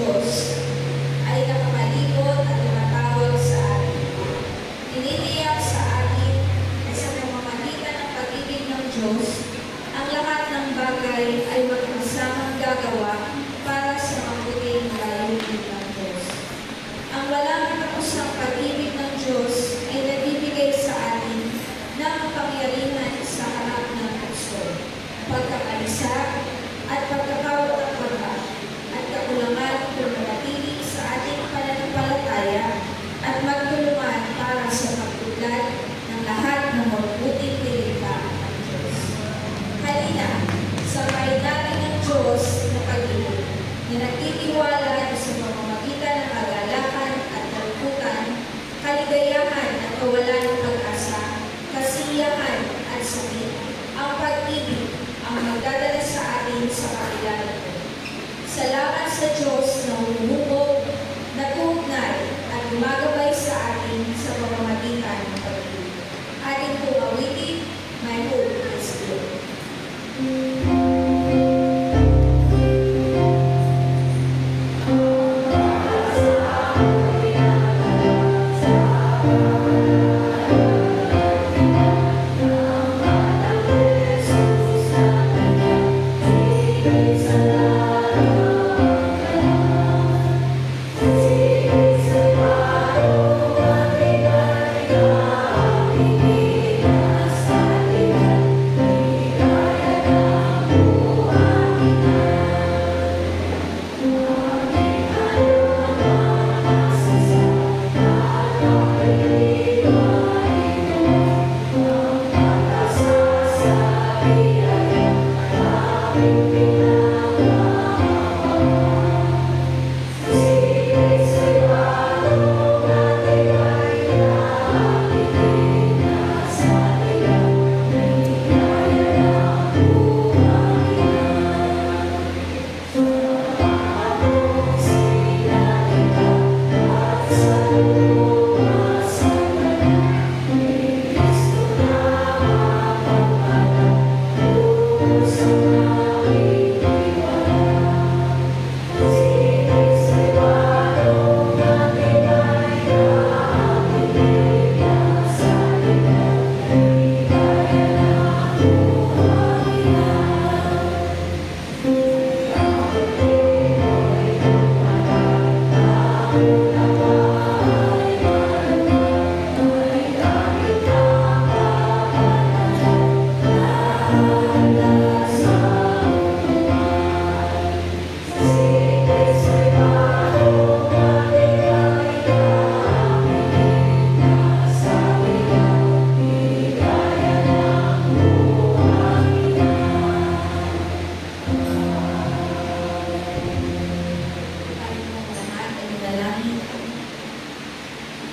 Diyos ay nakapalibot at tumatawag sa atin. Tinitiyak sa atin na sa pamamagitan ng pag-ibig ng Diyos, ang lahat ng bagay ay magkasamang gagawa para sa mabuting layunin ng Diyos. Ang walang katapusang pag-ibig ng Diyos ay nagbibigay sa atin ng kapangyarihan sa harap ng puso, pagkakalisa at pagkakawat ng pagka at kakulangan kung manatili sa ating pananampalataya at magtulungan para sa pagtulad ng lahat ng mabuting nilikha ng Diyos. Halina, sabayin natin ng Diyos na pag-ibig na nagtitiwala sa pamamagitan ng kagalakan at kalputan, kaligayahan at kawalan ng pag-asa, kasiyahan at sakit. Ang pag-ibig ang magdadala sa atin sa kakilala ko. Salamat sa Diyos na humuhubog, natugnay at gumagabay sa atin sa pamamagitan ng pag-ibig. Ating kong awitin, my hope is good.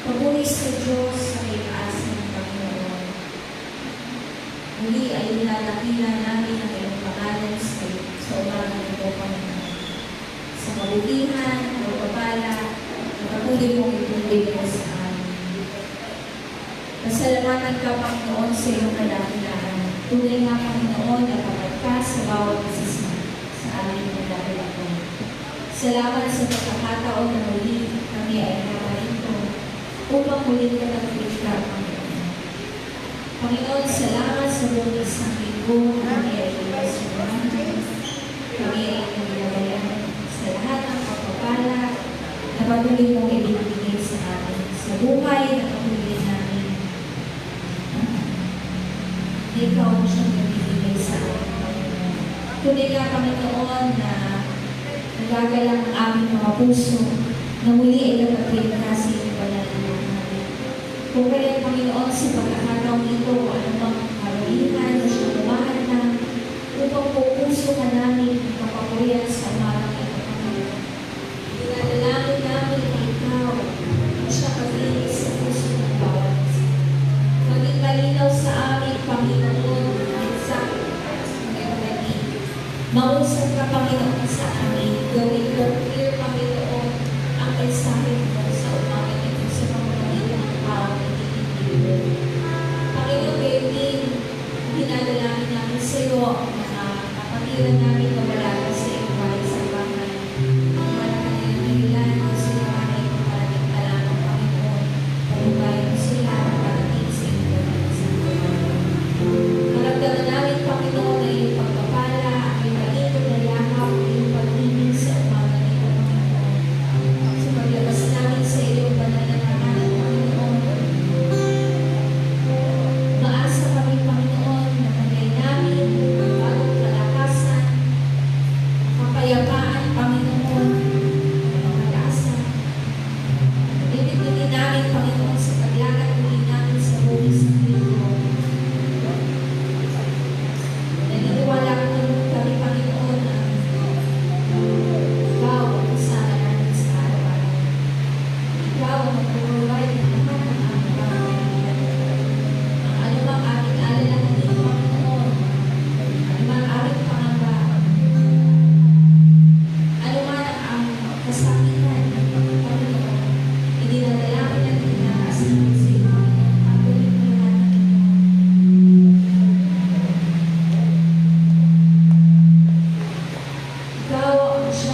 Pagbuhay sa Diyos sa itaas ng Panginoon. Muli ay nilalakila namin ang iyong pangalan sa umagang ito, Panginoon. Sa kabutihan, pagpapala, na patuloy mong itulong sa amin. Pasalamatan ka, Panginoon, sa iyong kadakilaan. Tunay nga, Panginoon, na kapag ka sa bawat isa sa aming kadakilaan. Salamat sa pagkakataon na muli kami ay nakarito upang muli ka nagpilita, Panginoon. Panginoon, salamat sa bukas ng linggo kami ay iwasuhan. Kami ay naglabayan sa lahat ng pagpapala na patuloy mong ibibigay sa amin. Sa buhay na patuloy namin. Ikaw ang siyang nabibigay sa amin, Panginoon. Tunay ka, Panginoon, na nagagalang ang aming mga puso na muli ay kapatid ka sa iyong pananalang namin. Kung kaya, Panginoon, sa pagkakataong ito, anumang karamihan na siyang umahanda upang pupuso ka namin ang kapapuyan sa umarang ito, Panginoon. Dinadalangin namin na ikaw ang siyang kagilis sa puso ng bawat isa. Maging malinaw sa amin, Panginoon, ang sakit ng iyong mausap ka, Panginoon, sa amin. Gawin mo clear, Panginoon, ang mensahe mo sa umagang ito sa pamamagitan ng tao na itinitibig. Panginoon, gayon din,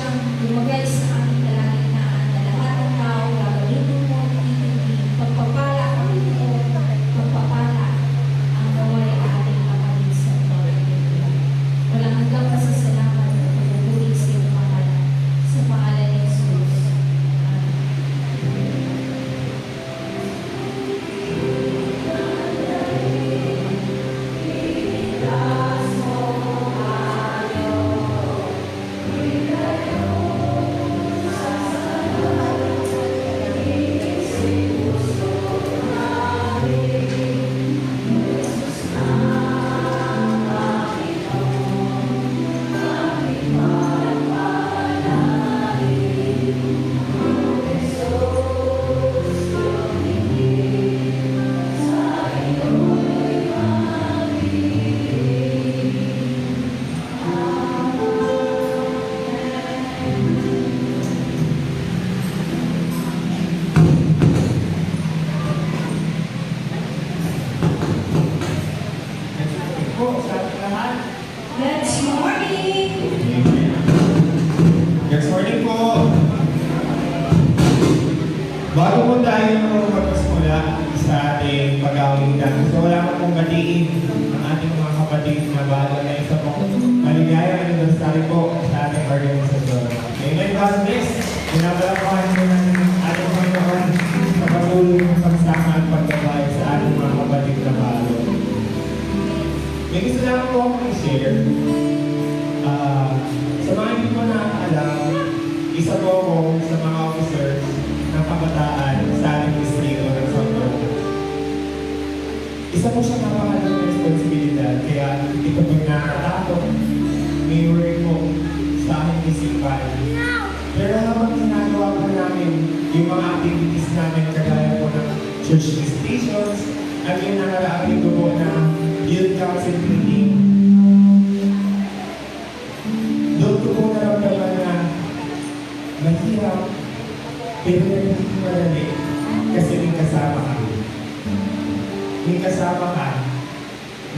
siyang lumagay sa aming kalagitnaan na lahat ng tao gagawin mo at itindi, pagpapala ang ito, pagpapala ang naway ating kapatid sa pagpapalito. Walang hanggang pasasalamat at pagpupuri sa iyong pangalan. Sa pangalan ni Jesus. Amen. Po sa ating lahat. Good morning! Good morning po. Bago po tayo magpasimula sa ating pag-awitan, gusto ko lang pong batiin ang ating mga kapatid na bago na isa po. Maligayang anniversary po sa ating organisasyon. Amen, God bless. Pinapalapakan po ng ating Panginoon sa patuloy ng pagsama at pagkabay sa ating mga kapatid na bago. May gusto lang po akong i-share. Sa mga hindi po nakakaalam, isa po ako sa mga officers ng kabataan sa ating distrito ng Santo. Isa po siya napakalaking responsibilidad, kaya hindi ko po nakakatakot. May worry po sa aking isipan. Pero habang ginagawa po namin yung mga activities namin kagaya po ng church visitations, at yung nakaraapin ko po na youth council meeting, doon ko po naramdaman na mahirap, pero nagiging madali kasi may kasama ka. May kasama ka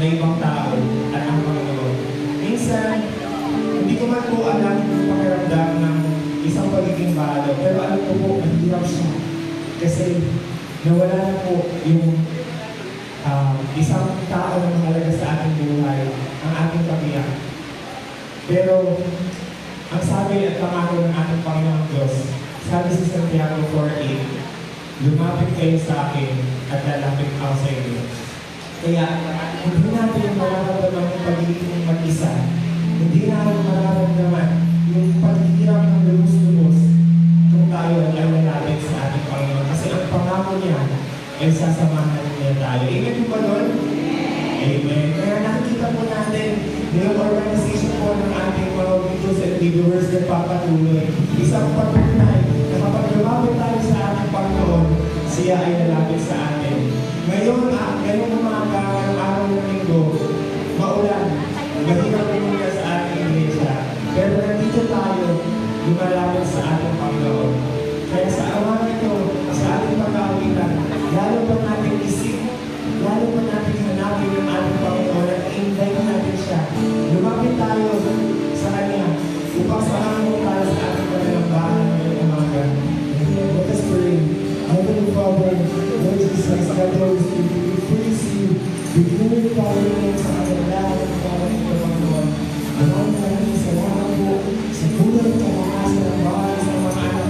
na ibang tao at ang Panginoon. Minsan, hindi ko man po alam yung pakiramdam ng isang pagiging balo, pero alam ko po, mahirap siya. Kasi nawala na po yung isang tao na mahalaga sa ating buhay, ang ating pamilya. Pero, ang sabi at pangako ng ating Panginoon Diyos, sabi sa Santiago 4:8, lumapit kayo sa akin at lalapit ako sa inyo. Kaya, hindi natin mararamdaman yung pagiging mag-isa. Hindi natin mararamdaman yung paghihirap ng lubos-lubos kung tayo ay lalapit sa ating Panginoon. Kasi ang pangako niya ay sasamahan niya tayo. Amen po ba doon? Amen. Kaya nakikita po natin yung organization po ng ating mga videos and videos na papatuloy. Isang patunay na kapag lumapit tayo sa ating Panginoon, siya ay lalapit sa atin. Ngayon, ngayong umaga, ngayong araw ng linggo, maulan, mahirap pumunta sa ating iglesia. Pero nandito tayo, lumalapit sa ating Panginoon. Kaya sa araw ito, sa ating pag-aawitan, lalo pa natin isip, lalo pa natin hanapin ang ating Panginoon at i-invite natin siya. Lumapit tayo sa Kanya upang samahan mo tayo sa ating panalambahan ngayong umaga. Let us pray. Heavenly Father, Lord Jesus, God Holy Spirit, we praise you. We glorify your name sa kanilang at kawan ng Panginoon. Maraming salamat po sa buhay at kamakasan ng bahay sa mga anak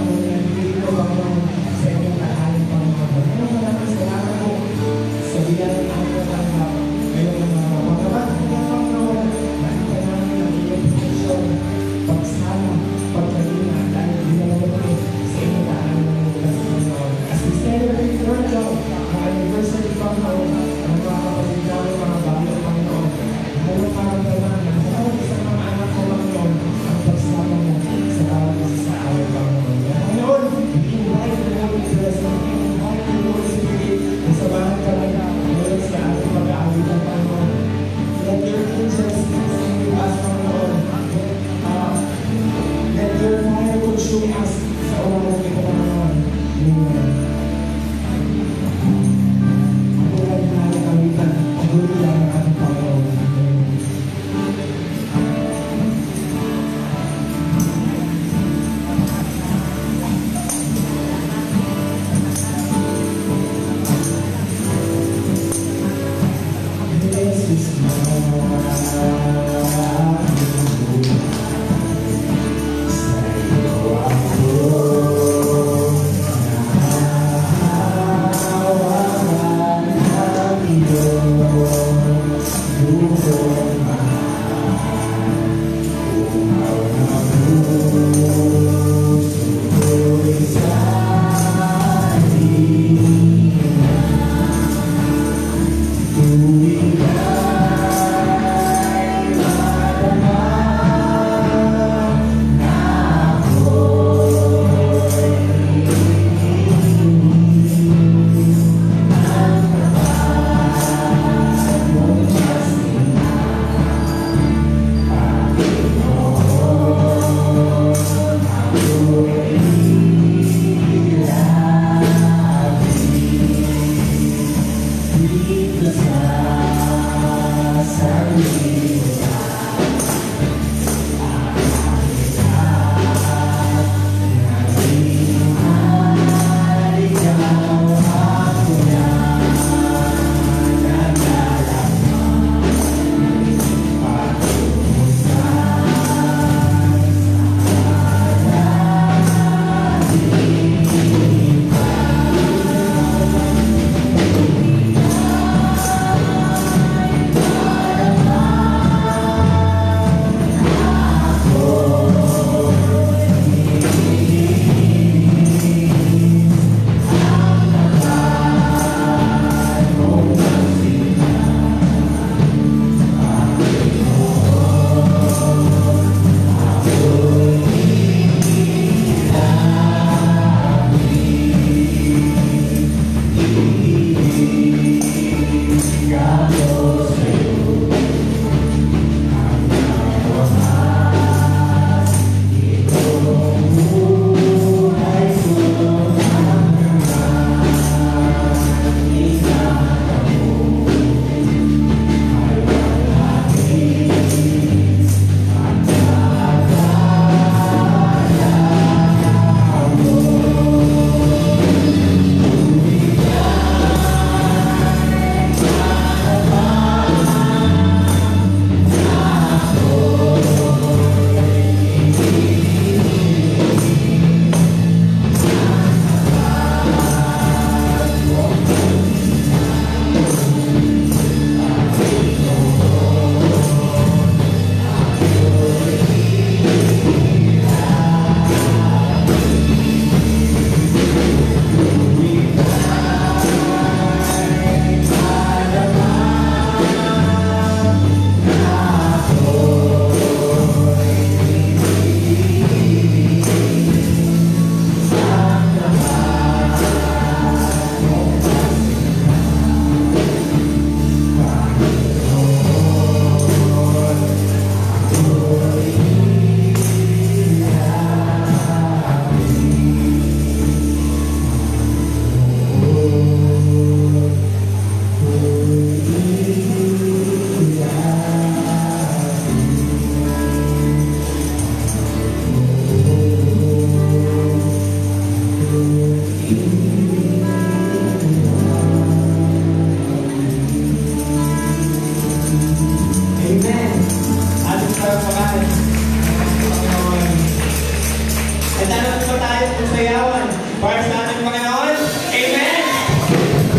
para sa ating Panginoon. Amen!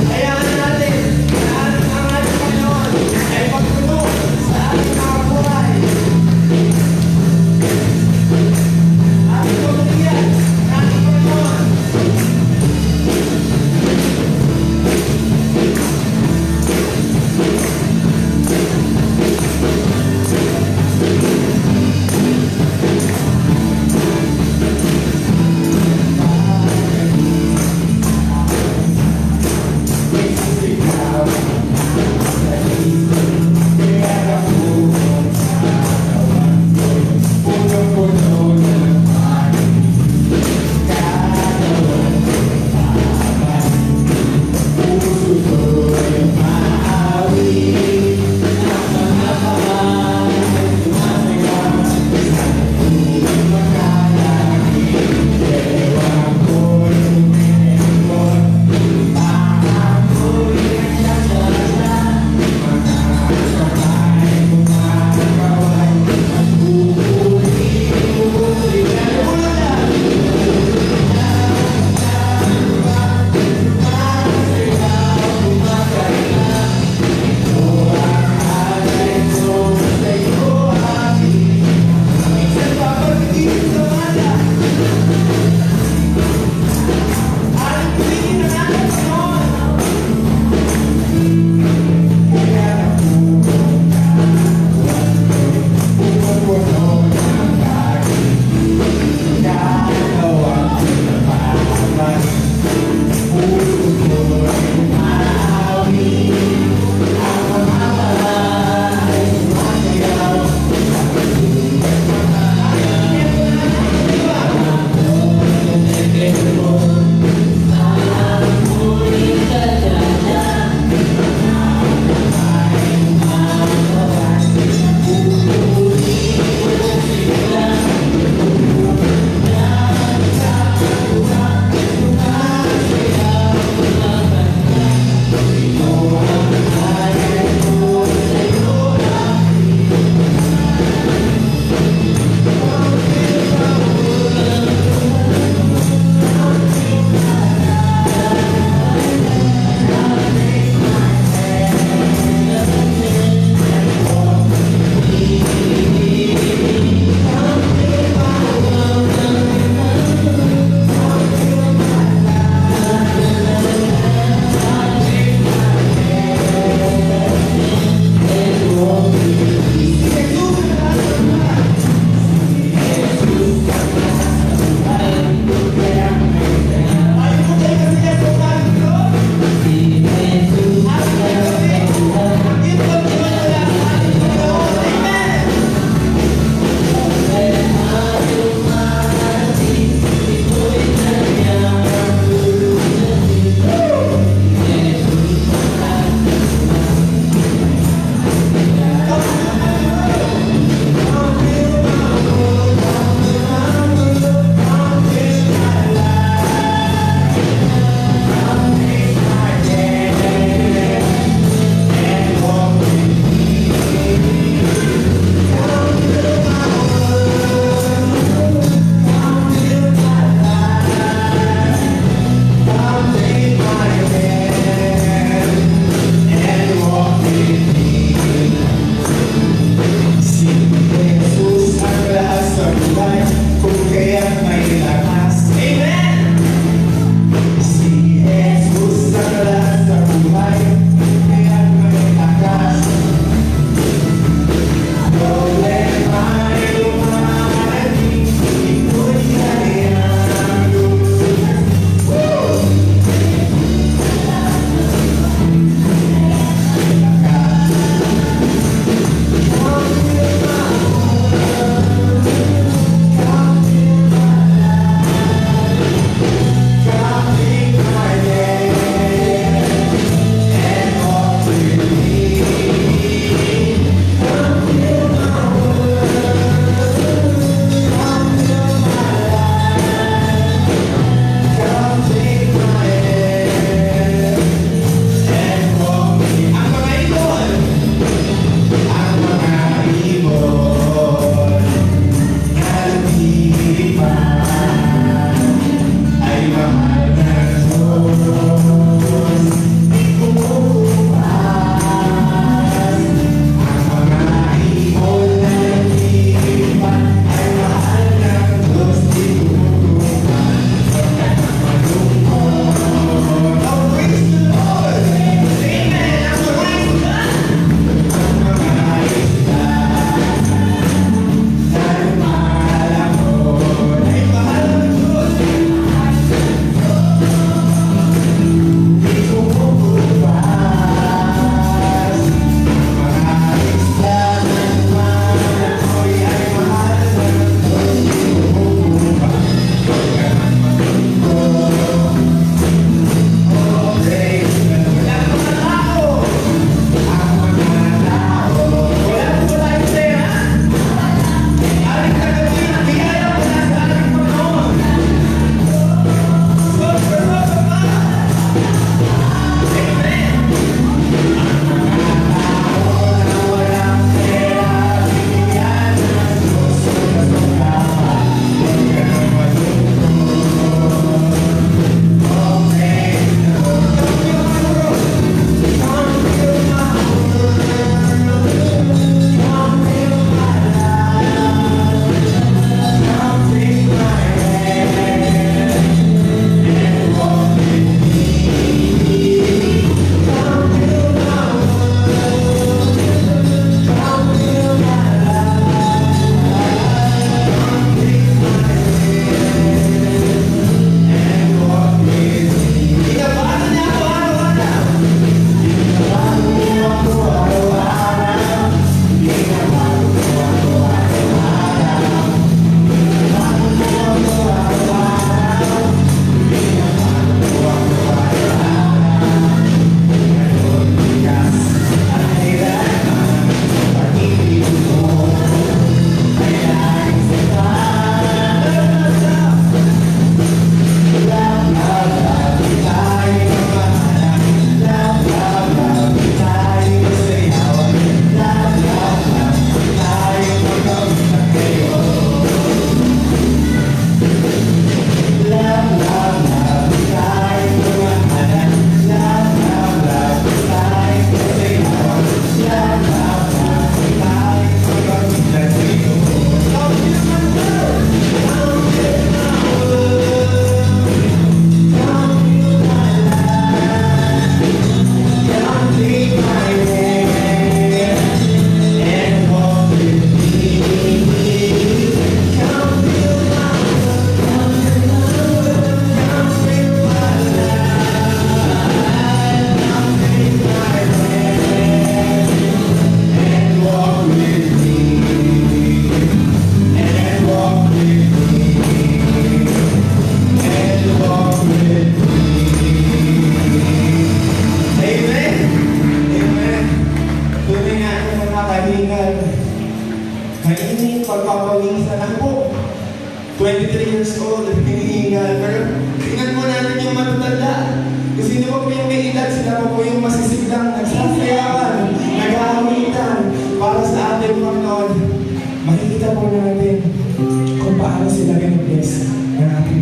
Hayaan natin na ang ating Panginoon ay pagpuno sa ating mga buhay. Ating pamilya, ating Panginoon.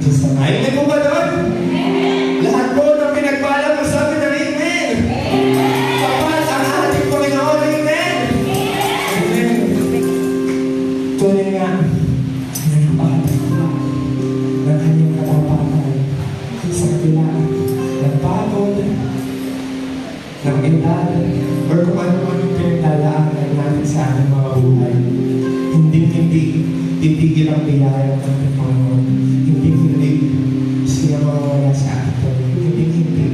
Sasamahin niyo po ba doon? Lahat po ng pinagpala mo sabi ng Amen. Kapag ang ating Panginoon, Amen. Amen. Tunay nga, napakatagpo ng kanyang katapatan sa kabila ng pagod, ng edad, or kung ano man yung pinaglalaanan natin sa ating mga buhay. Hindi titigil ang biyaya ng ating Panginoon. Hindi siya mawawala sa ating Panginoon. Hindi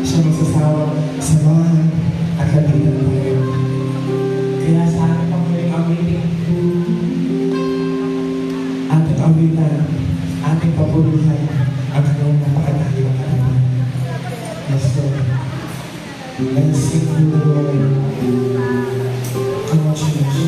siya magsasawa samahan at lapitan tayo. Kaya sa ating panghuling awitan, ating papuluhan ang kanyang napakadakilang karaman. Yes, Lord. Let's sing to the Lord. Come on, church.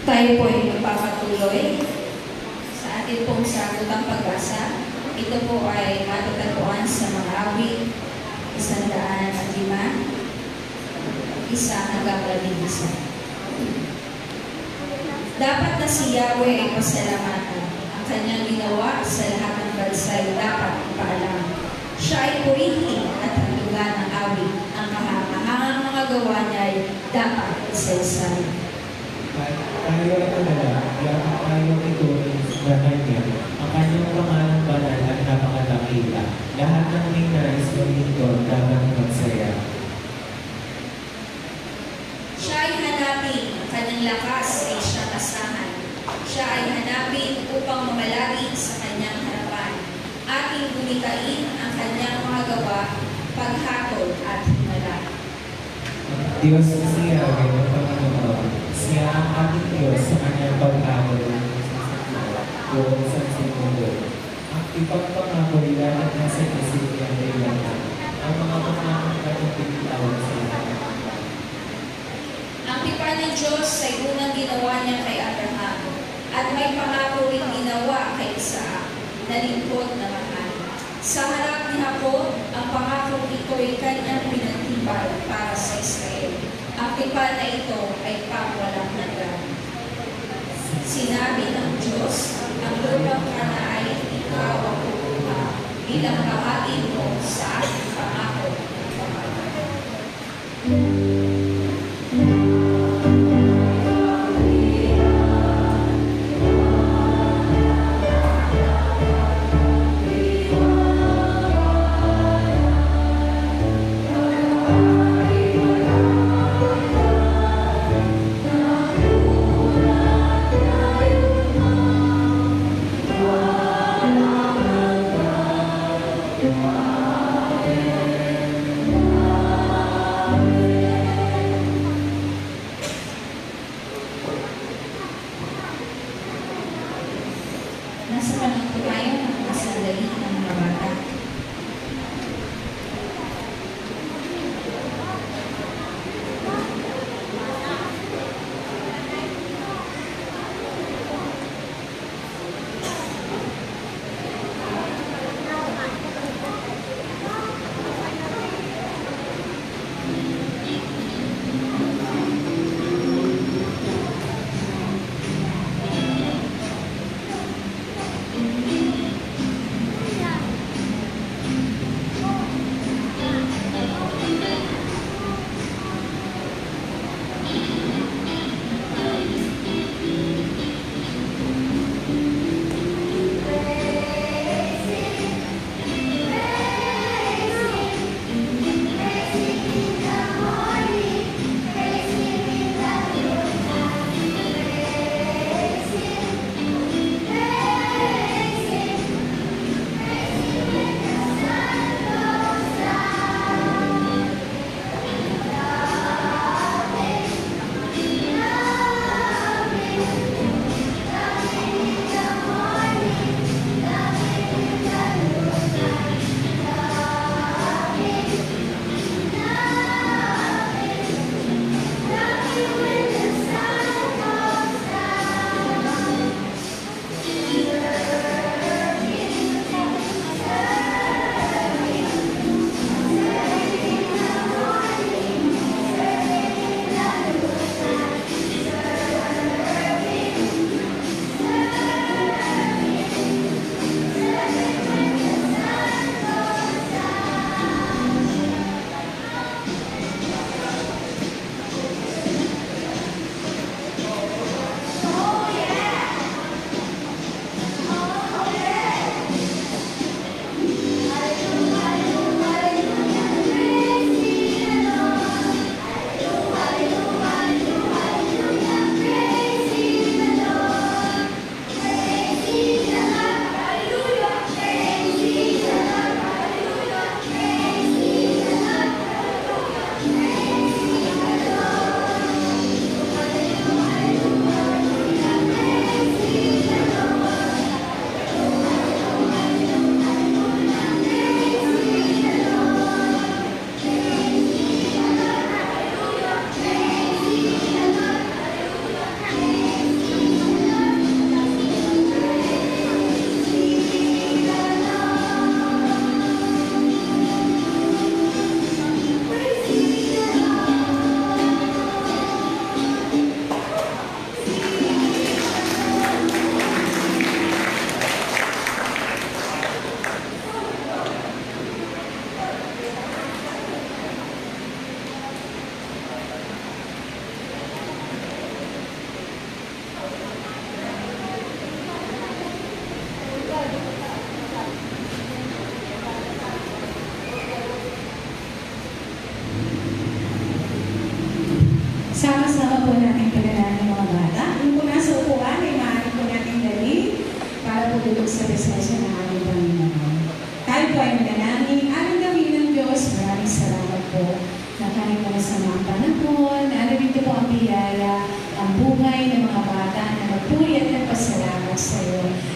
Tayo po ay magpapatuloy sa ating pong sagutang pag-asa. Ito po ay matatagpuan sa mga awit 105, 1-11. Dapat na si Yahweh ay pasalamatan. Ang kanyang ginawa sa lahat ng bansa ay dapat ipaalam. Siya ay purihin at handugan ng awit. Ang kahangahangang mga gawa niya ay dapat isaysay. Tayo ay alala, dapat tayo ituloy sa kanya. Ang kanyang pangalan banal at napakadakila. Lahat ng may nais maging dapat magsaya. Siya ay hanapin, ang kanyang lakas ay siyang asahan. Siya ay hanapin upang mamalagi sa kanyang harapan. Ating gunitain ang kanyang mga gawa, paghatol at himala. Diyos siya ay ang Panginoon. Siya ang ating Diyos sa kanyang pagkakot doon sa mundo. Ang ipagpangako lahat na sa isip niya ay lahat. Ang mga pangakong kanyang pinitawan sa lahat. Ang tipan ng Diyos ay unang ginawa niya kay Abraham at may pangako rin ginawa kay Isaac na lingkod na mahal. Sa harap ni Jacob, ang pangako ito ay kanyang pinagtibay para sa Israel. Ang tipan na ito ay pangwalang hanggan. Sinabi ng Diyos, ang lupang Kanaan, ikaw ang kukuha bilang kahati mo sa aking pangako ng pamamagitan. Nasa panahon po tayo ng mga sandali ng mga bata.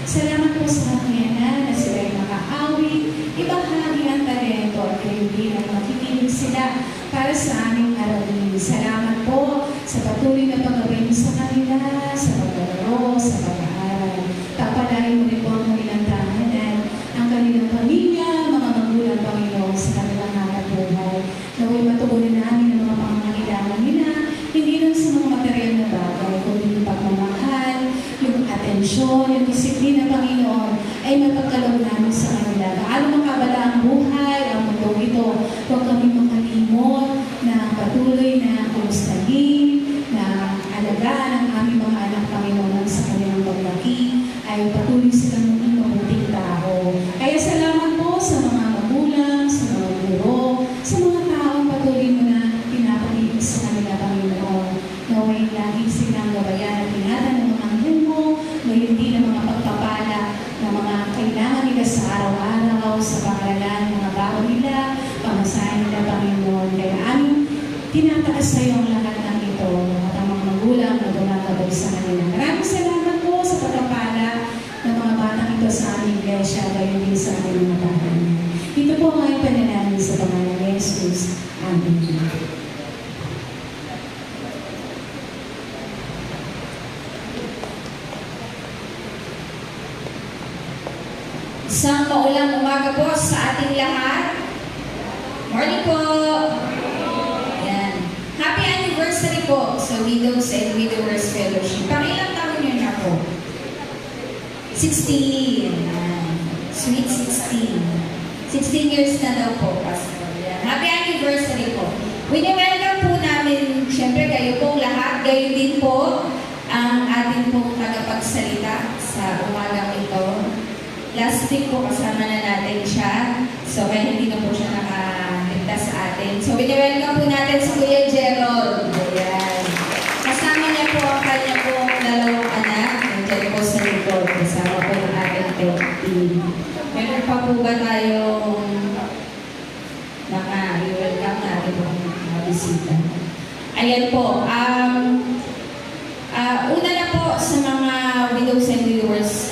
Salamat po sa kanya na sila ay makaawi, ibahagi ang talento at kayo din ay makikinig sila para sa aming aralin. Salamat po sa patuloy na pag-abay sa kanila, sa paglalaro, sa pag-aaral. Papalain mo rin po ang kanilang tahanan, ang kanilang pamilya, mga magulang Panginoon sa kanilang hanap buhay. Naway matugunan namin ang mga pangangailangan nila, hindi lang sa mga material na bagay, kundi yung pagmamahal, yung atensyon, yung disiplina, Panginoon, ay mapagkaloob namin sa kanila. Paano makabala ang buhay, ang mundo ito, huwag kami makalimot na patuloy na kumustahin, na alagaan ang aming mga anak, Panginoon, sa kanilang paglaki, ay patuloy silang maging mabuting tao. Kaya salamat po sa mga magulang, sa mga guro, sa mga taong patuloy mo na pinapalibig sa kanila, Panginoon. Naway lagi silang gabayan at ingatan ng mga anghel mo, ngayon din ang mga pagpapala na mga kailangan nila sa araw-araw, sa pangalanan ng mga bago nila, pamasahin nila, Panginoon. Kaya aming tinataas sa iyo ang lahat ng ito, at ang mga magulang na gumagabay sa kanila. Maraming salamat po sa pagpapala ng mga batang ito sa aming iglesia, gayon din sa aming mga tahanan. Ito po ang aming panalangin sa pangalan ni Jesus. Amen. Isang maulang umaga po sa ating lahat. Morning po! Yan. Happy anniversary po sa Widows and Widowers Fellowship. Pangilang taon nyo na po? 16. Yan. Sweet 16. 16 years na daw po, Pastor. Yan. Happy anniversary po. Wini-welcome po namin, syempre kayo pong lahat. Gayon din po ang ating pong tagapagsalita sa umagang ito. Last week po kasama na natin siya. So, kaya hindi na po siya nakaligtas sa atin. So, wini-welcome po natin si Kuya Gerald. Ayan. Kasama niya po ang kanya po dalawang anak. Nandiyan po sa likod. Kasama po ng ating team. Meron pa po ba tayong naka-welcome natin po mga bisita? Ayan po. Una na po sa mga widows and widowers,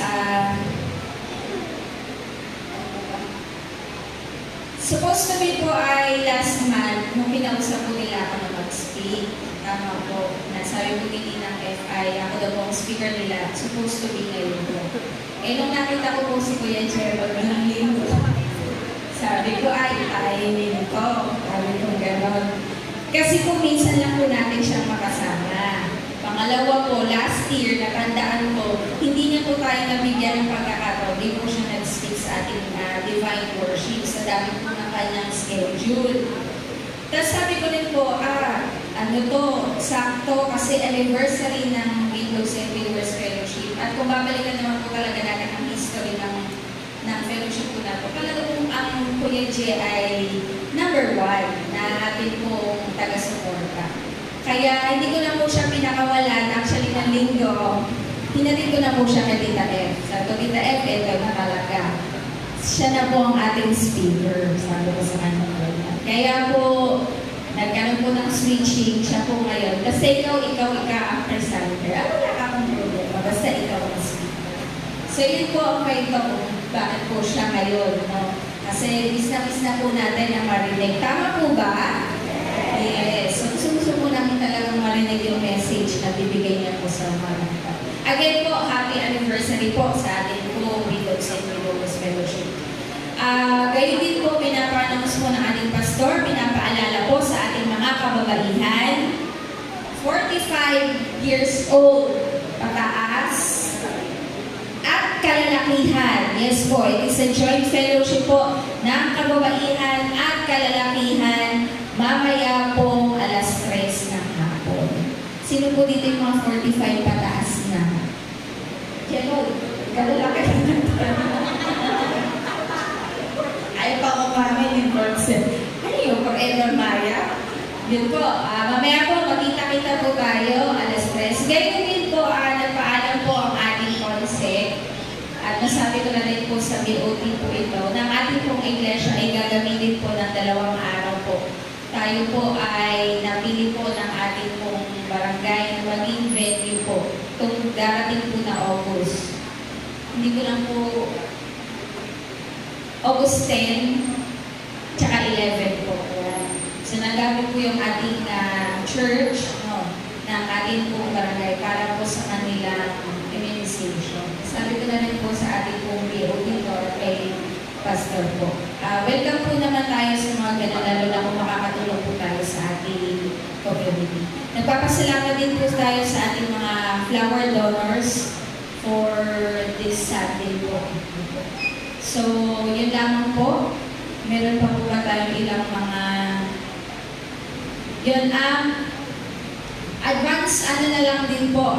supposed to be po ay last month, nung pinausap po nila ako na mag-speak. Tama po, nasabi po din ng FI, ako daw po ang speaker nila, supposed to be ngayon po. Eh, nung nakita ko po si Kuya Gerald ng linggo, sabi ko, ay, kainin ko. Sabi ko gano'n. Kasi kung minsan lang po natin siyang makasama. Pangalawa po, last year, natandaan ko, hindi niya po tayo nabigyan ng pagkakataon. Hindi po siya nag-speak sa ating divine worship sa dami po ng kanyang schedule. Tapos sabi ko rin po, ano to, sakto kasi anniversary ng Widows and Widowers Fellowship. At kung babalikan naman po talaga natin ang history ng fellowship po na po, talaga po ang Kuya J ay number 1 na atin pong taga-suporta. Kaya hindi ko na po siya pinakawalan. Actually, ng linggo, hinatid ko na po siya kay Tita F. Sabi ko, Tita F, ito na talaga. Siya na po ang ating speaker. Sabi ko sa kanya. Kaya po, nagkaroon po ng switching siya po ngayon. Kasi ikaw ang presenter. Wala ka akong problema. Basta ikaw ang speaker. So, yun po ang kwento kung bakit po siya ngayon. No? Kasi miss na po natin ang marinig. Tama po ba? Yes. So, gusto po namin talagang marinig yung message na bibigay niya po sa mga. Again po, happy anniversary po sa ating po Widows and Widowers Fellowship. Gayon din po, pinapa-announce po ng ating pastor, pinapaalala po sa ating mga kababaihan, 45 years old pataas, at kalalakihan. Yes po, it is a joint fellowship po ng kababaihan at kalalakihan mamaya po alas 3 ng hapon. Sino po dito yung mga 45 pataas na? Jello, kalalaki na. Ay pa ko kami yung person. Ano yung forever Maya? Yun po, mamaya po makita-kita po tayo alas 3. Ganyan din po, nagpaalam po ang ating concept. At nasabi ko na rin po sa BOT po ito, ng ating pong iglesia ay gagamitin po ng 2 araw po. Tayo po ay napili po ng ating pong barangay na maging venue po itong darating po na August. hindi ko lang po, August 10, tsaka 11 po. Ayan. So, nagamit po yung ating church, no, ng ating pong barangay para po sa kanilang immunization. Sabi ko na rin po sa ating pong BOD or kay Pastor po. Welcome po naman tayo sa mga ganun, lalo na kung makakatulong po tayo sa ating community. Nagpapasalamat din po tayo sa ating mga flower donors for this Sunday po. So, yun lamang po. Meron pa po ba tayong ilang mga yun, advance na lang din po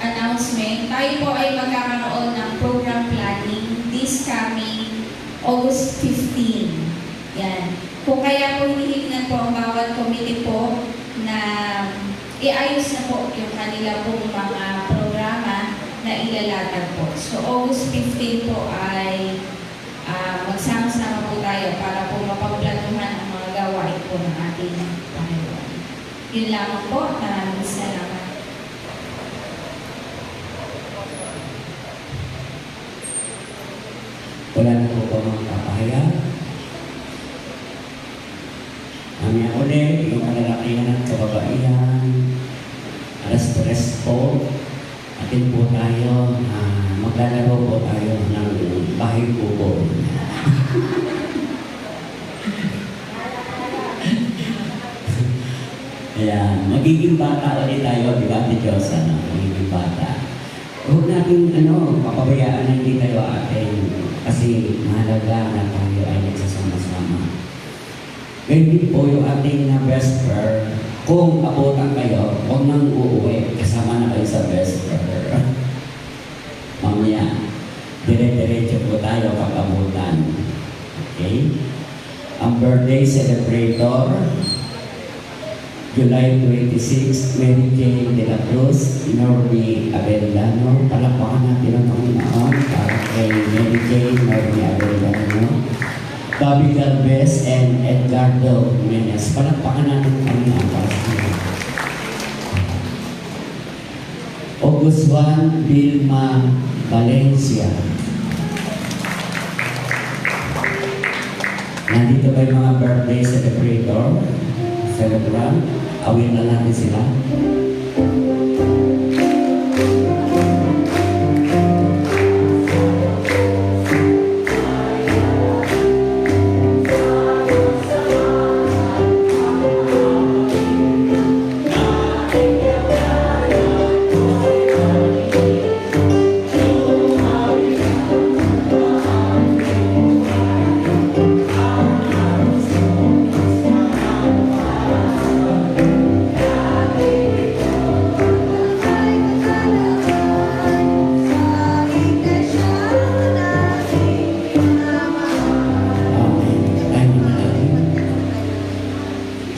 announcement. Tayo po ay magkakaroon ng program planning this coming August 15. Yan. Kung kaya po hinihingan po ang bawat committee po na iayos na po yung kanila po mga programa na ilalatag po. So August 15 po ay magsama-sama po tayo para po mapagplanuhan ang mga gawain po ng ating Panginoon. Yun lamang po. Maraming salamat. Wala na po ba mga kapahayag? Kami ulit, yung kalalakihan at kababaihan. Alas 3 po. Atin po tayo, maglalaro po tayo ng bahay kubo. Ayan, magiging bata ulit tayo, di ba, Ate Diyos, magiging bata. Huwag natin, papabayaan na hindi tayo atin kasi mahalaga na tayo ay nagsasama-sama. Ganyan din po yung ating vesper. Kung abutan kayo, huwag nang uuwi, kasama na kayo sa vesper. Mamaya, dire-diretso po tayo pag abutan. Okay? Ang birthday celebrator, July 26, Mary Jane de la Cruz, Norby Abellano. Palakpakan natin ang Panginoon para kay Mary Jane, Norby Abellano. Bobby Galvez and Edgardo Menes. Palakpakan natin ang Panginoon para sa kanila. August 1, Vilma Valencia. Nandito ba yung mga birthday celebrator? Celebrant? Awin na natin sila.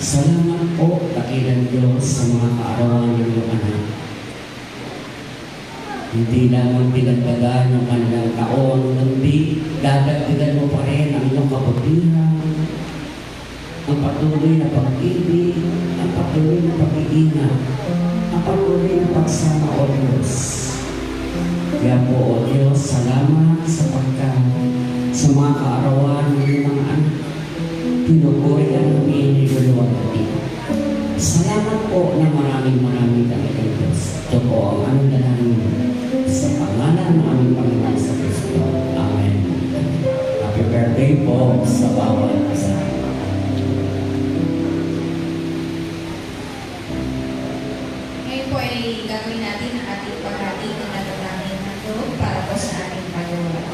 Salamat po, dakilang Diyos, sa mga kaarawan ng iyong anak. Hindi lamang pinagdagan ng kanilang taon, kundi dadagdagan mo pa rin ang iyong kabutihan, ang patuloy na pag-ibig, ang patuloy na pag-iingat, ang patuloy na pagsama o Diyos. Kaya po, O Diyos, salamat sapagkat sa mga kaarawan ng iyong mga anak, pinupuri ang iniluluwag natin. Salamat po na maraming talagang Diyos. Ito po ang aming dalangin sa pangalan ng aming Panginoon sa Kristo. Amen. Happy birthday po sa bawat isa. Ngayon po ay gagawin natin ang ating paghati ng natatangin na tulog para po sa ating paggawa.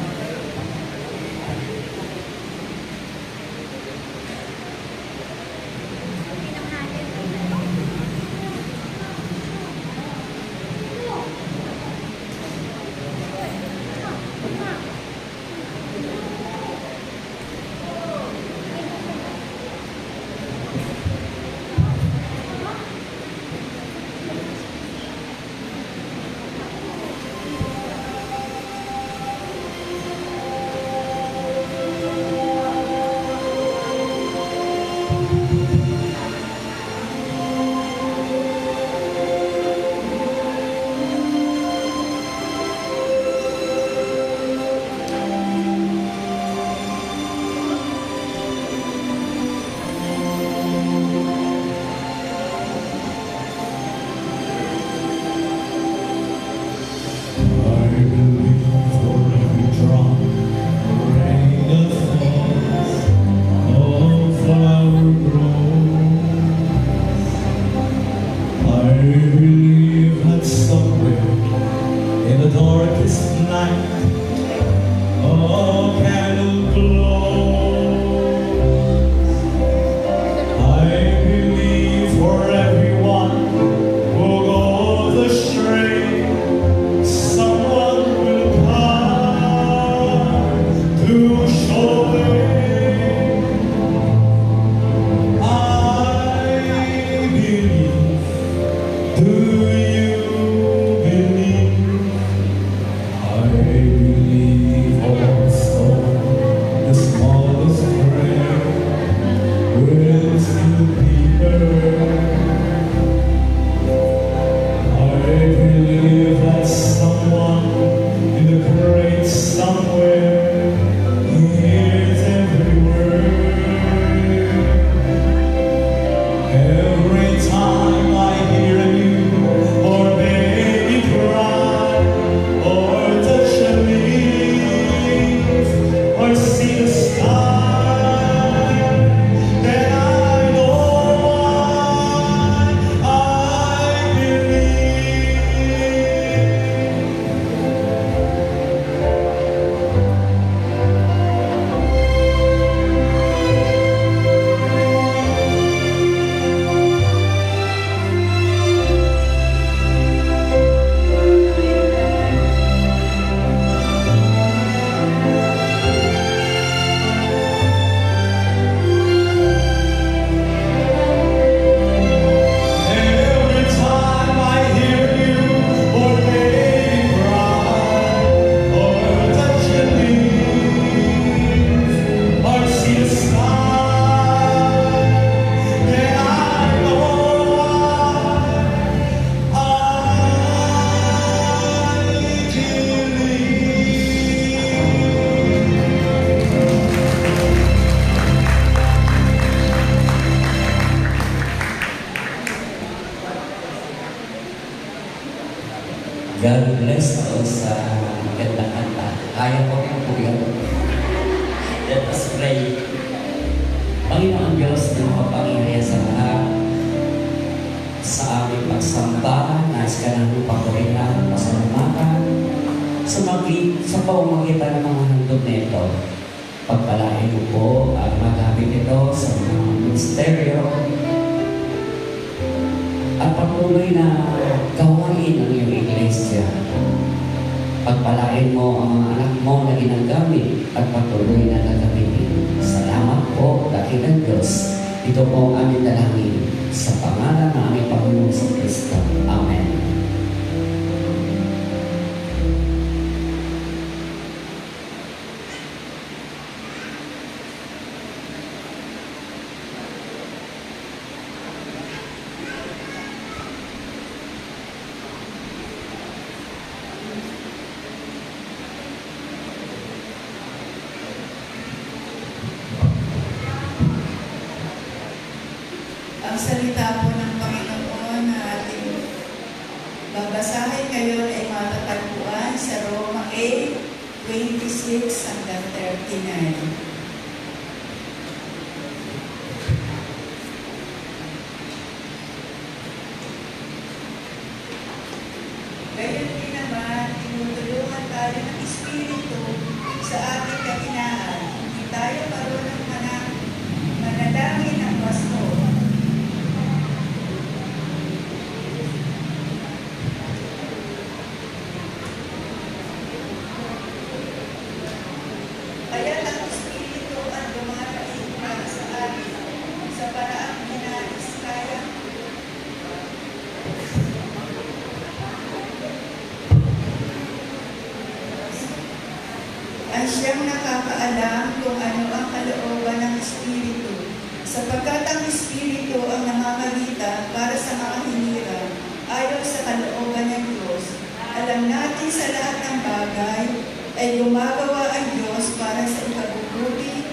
darkest night, a candle glows. I believe for everyone who goes astray, someone will come to show the way. I believe. Do you believe? I believe also the smallest prayer will still be heard. I believe that someone in the great somewhere hears every word. Every time I hear a new or baby cry, or touch a leaf, or see the sky, then I know why I believe. Every time I hear you or baby cry, or touch a leaf, or see the sky, then I know why I believe. God bless us sa magandang kanta. Kaya ko rin po yun. Let us pray. Panginoon Diyos na makapangyarihan sa lahat, sa aming pagsamba, nais ka namin papurihan, pasalamatan, sa pamamagitan ng mga handog na ito. Pagpalain mo po at magamit ito sa mga ministeryo at patuloy na gawain ang iyong iglesia. Pagpalain mo ang mga anak mo na ginagamit at patuloy na gagamitin. Salamat po, dakilang Diyos. Ito po ang aming dalangin sa pangalan ng aming Panginoon sa Kristo. Amen. Ang salita po ng Panginoon na ating babasahin ngayon ay matatagpuan sa Roma 8:26 hanggang 39. Gayon din naman, tinutulungan tayo ng Espiritu sa ating kahinaan. Hindi tayo marunong manalangin ng wasto. Kaya ang Espiritu ang dumarating para sa atin sa paraang hinais kaya. Ang siyang nakakaalam kung ano ang kalooban ng Espiritu, sapagkat ang Espiritu ang namamagitan para sa mga hinirang ayon sa kalooban ng Diyos. Alam natin sa lahat ng bagay ay gumagawa ang Diyos para sa ikabubuti,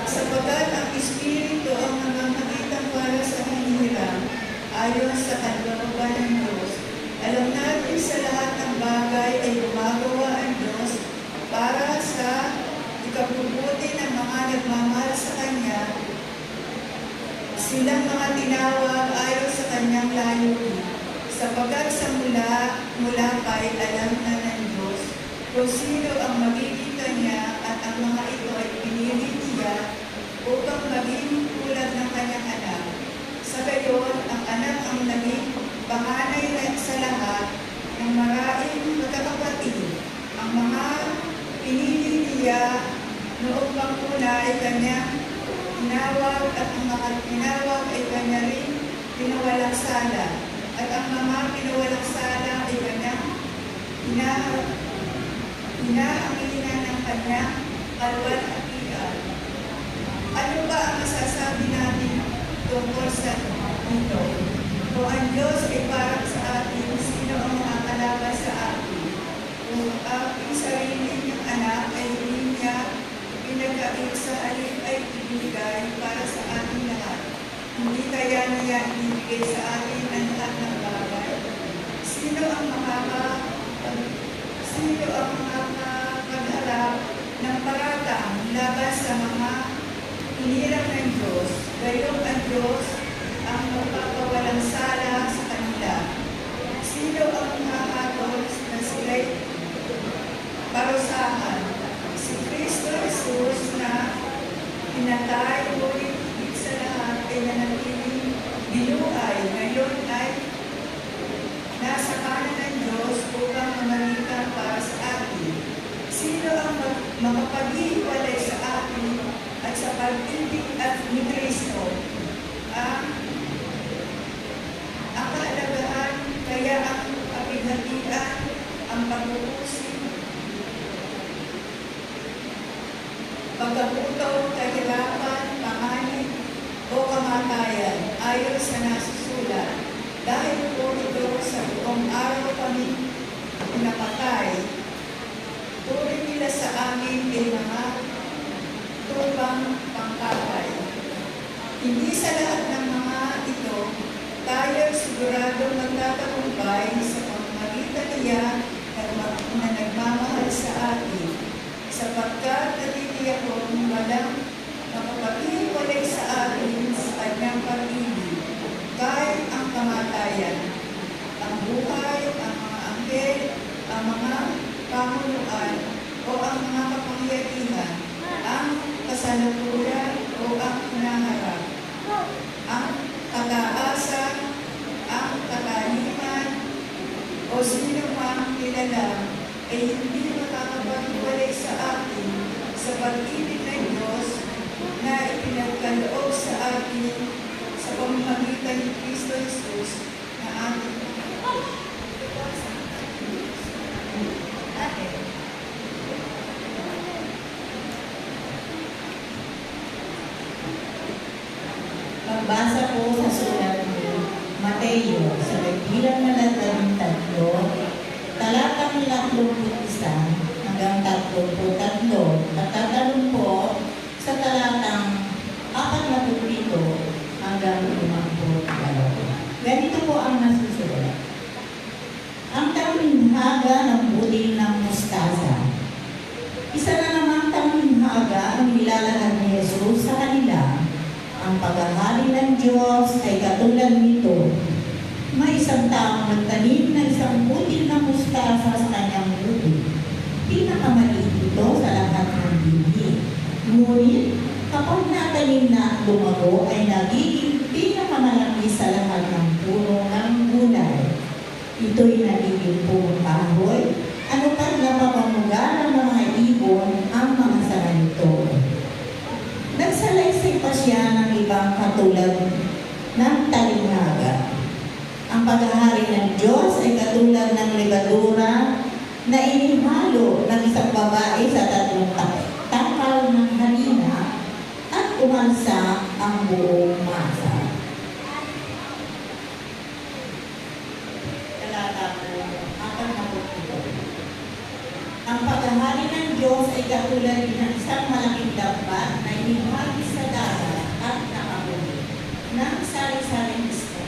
sapagkat ang Espiritu silang mga tinawag ayon sa kanyang layunin, sapagkat sa mula pa'y alam na ng Diyos kung sino ang magiging kanya at ang mga ito ay pinili niya upang maging tulad ng kanyang anak. Sa gayon, ang anak ang naging panganay sa lahat ng maraming magkakapatid. Ang mga pinili niya noong panguna ay kanyang tinawag at ang mga tinawag ay kanya rin pinawalang sala. At ang mga pinawalang sala ay kanyang inaanginan ng kanyang kalwalhatian. Ano ba ang masasabi natin tungkol sa ito? Kung ang Diyos ay parang sa atin, sino ang makakalaban sa atin? Kung ang sarili niyang anak ay hindi niya pinagkait sa halip ay ibinigay para sa ating lahat, hindi kaya niya ibigay sa atin ang lahat ng bagay? Sino ang makakapagharap ng paratang laban sa mga hinirang ng Diyos? Gayong ang Diyos ang magpapawalang sala sa kanila. Sino ang makakatol na sila'y parusahan? Si Kristo Jesus na pinatay, ngunit higit sa lahat ay nanatiling binuhay. Ngayon ay nasa kanan ng Diyos upang mamalitan para sa atin. Sino ang makapaghiwalay sa atin at sa pag-ibig at ni Kristo? Ang kahalagahan, kaya ang kapighatian, ang pag-uusig, pagkabuto, kahirapan, panganib, o kamatayan, ayon sa nasusulat. Dahil po ito sa buong araw kami pinapatay, tuloy nila sa amin ay mga tubang pangkapay. Hindi sa lahat ng mga ito, tayo siguradong magtatagumpay sa pamamagitan niya na nagmamahal sa atin, sapagkat natitiyak kong walang makapaghiwalay sa atin sa kanyang pag-ibig, kahit ang kamatayan, ang buhay, ang mga anghel, ang mga pamunuan, o ang mga kapangyarihan, ang kasalukuyan o ang hinaharap, ang kataasan, ang kataliman, o sino mang kilala, ay hindi makakapaghiwalay sa atin sa pag-ibig ng Diyos na ipinagkaloob sa atin sa pamamagitan ni Kristo Jesus na ating atin. Magbasa po sa sulat ni Mateo sa bilang na 13, talatang 31 hanggang 33, at tatalon po sa talatang 47 hanggang 52. Ganito po ang nasusulat. Ang taminhaga ng butil ng mustasa. Isa na namang taminhaga ang nilalagay ni Jesus sa kanila. Ang paghahari ng Diyos ay katulad nito. May isang taong nagtanim ng isang butil na mustasa sa kanyang butil. Pinakamaliit ito sa lahat ng bini. Ngunit kapag natanim na at lumago ay nagiging pinakamalaki sa lahat ng puno ng gulay. Ito'y nagiging punong kahoy. Ano pa napapamugaran ng mga ibon ang mga sanga nito. Nagsalaysay pa siya ng ibang katulad ng talinhaga. Ang paghahari ng Diyos ay katulad ng lebadura na inihalo ng isang babae sa 3 takal ng harina at umalsa ang buong masa. Talata po, 47. Ang paghahari ng Diyos ay katulad ng isang malaking dapat na inihagi sa dagat at nakahuli ng sari-saring isda.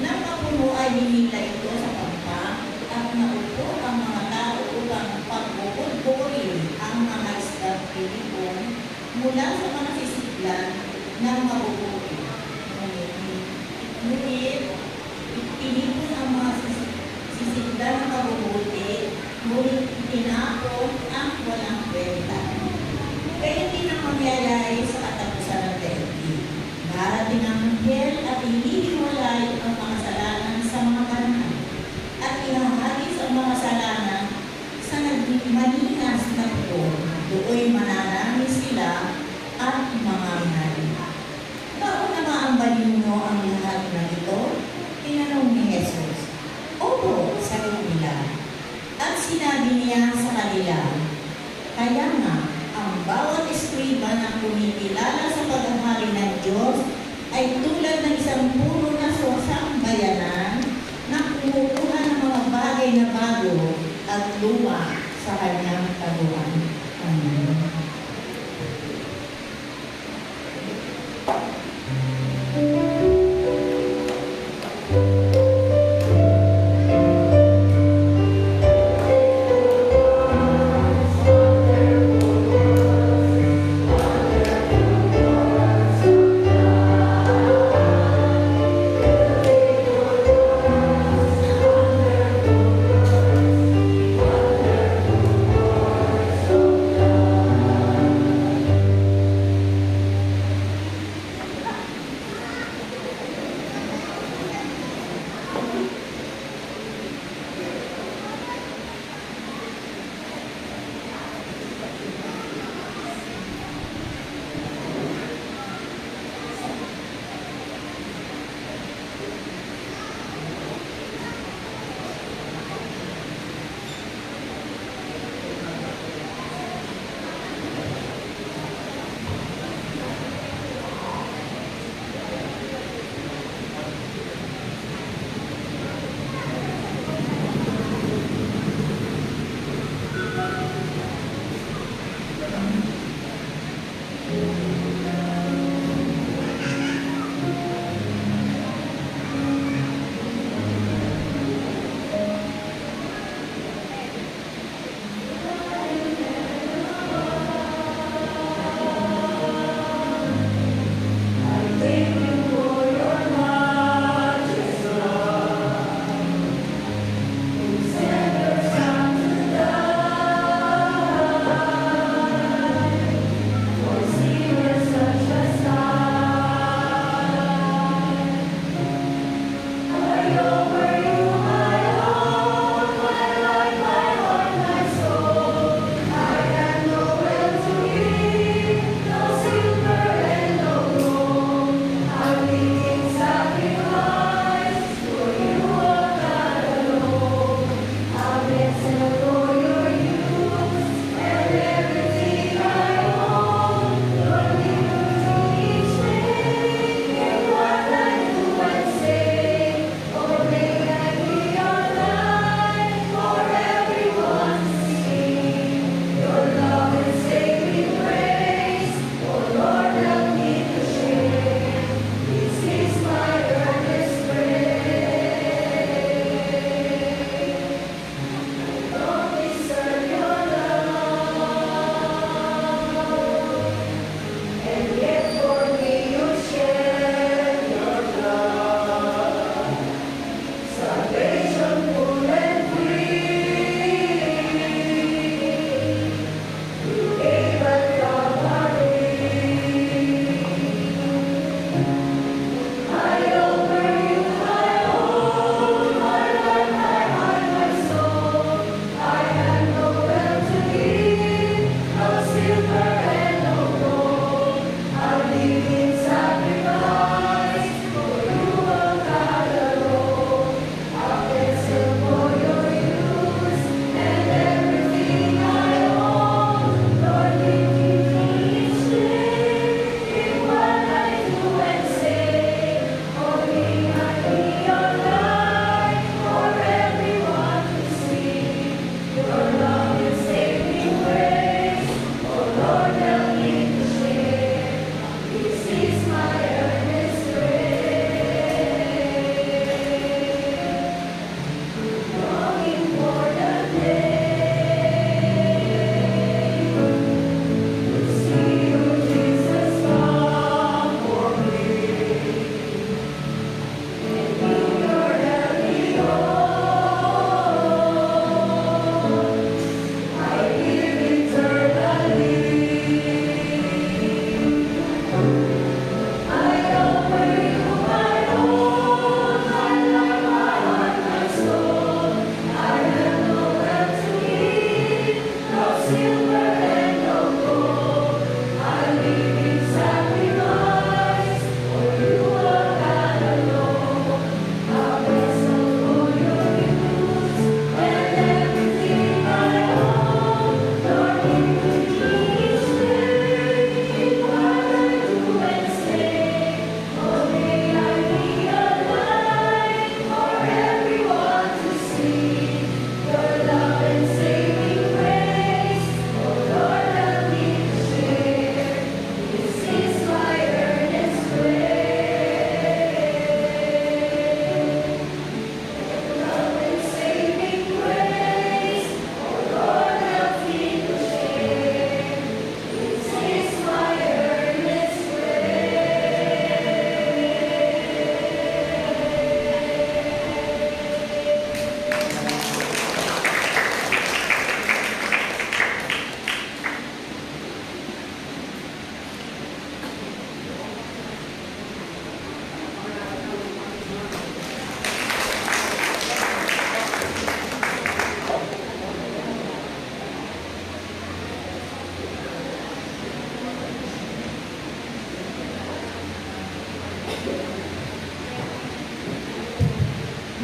Nang mapuno ay hinila ito sa pampang at naupo ang mga tao upang pagbukod-bukurin ang mga isdang pilipon mula sa mga sisiglan ng mabubuhay. Ngunit, itinipon ang mga sisigla ng kabubuti, ngunit itinapon ang walang kwenta. Kaya din ang mangyayari sa katapusan ng daigdig. Darating ang anghel at inihiwalay ang makasalanan sa mga banal at ihahagis ang mga kasalanan sa nagmaninas na puon. Doon mananami sila at mga mahali. Bago na maambalin mo ang lahat na ito, tinanong ni Jesus. Opo, sagot nila. At sinabi niya sa kanila, kaya nga, ang bawat eskriba na kumikilala sa paghahari ng Diyos ay tulad ng isang puno na sosang bayanan na kumukuha ng mga bagay na bago at luma sa kanyang taguan. Amen.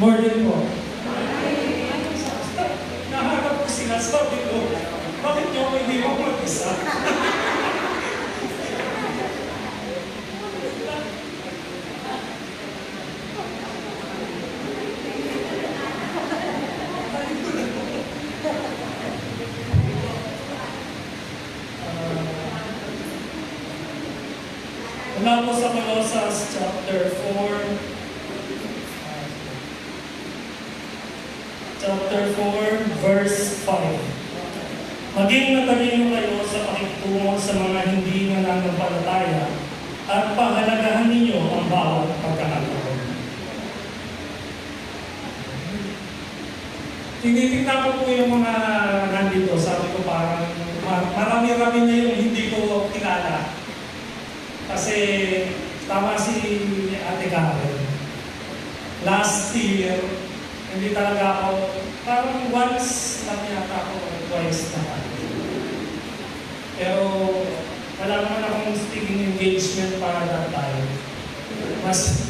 Morning po. Nahanap ko sinasabi ko, bakit niyo ako hindi mo mag-isa? Mula po sa Colossus chapter 4, verse 5. Maging matalino kayo sa pakitungo sa mga hindi nananampalataya at pahalagahan ninyo ang bawat pagkakataon. Tinitignan ko po yung mga nandito, sabi ko parang marami-rami na yung hindi ko kilala. Kasi tama si Ate Karen. Last year, hindi talaga ako, parang once lang yata ako, twice na. Pero wala naman akong speaking engagement para that time. Mas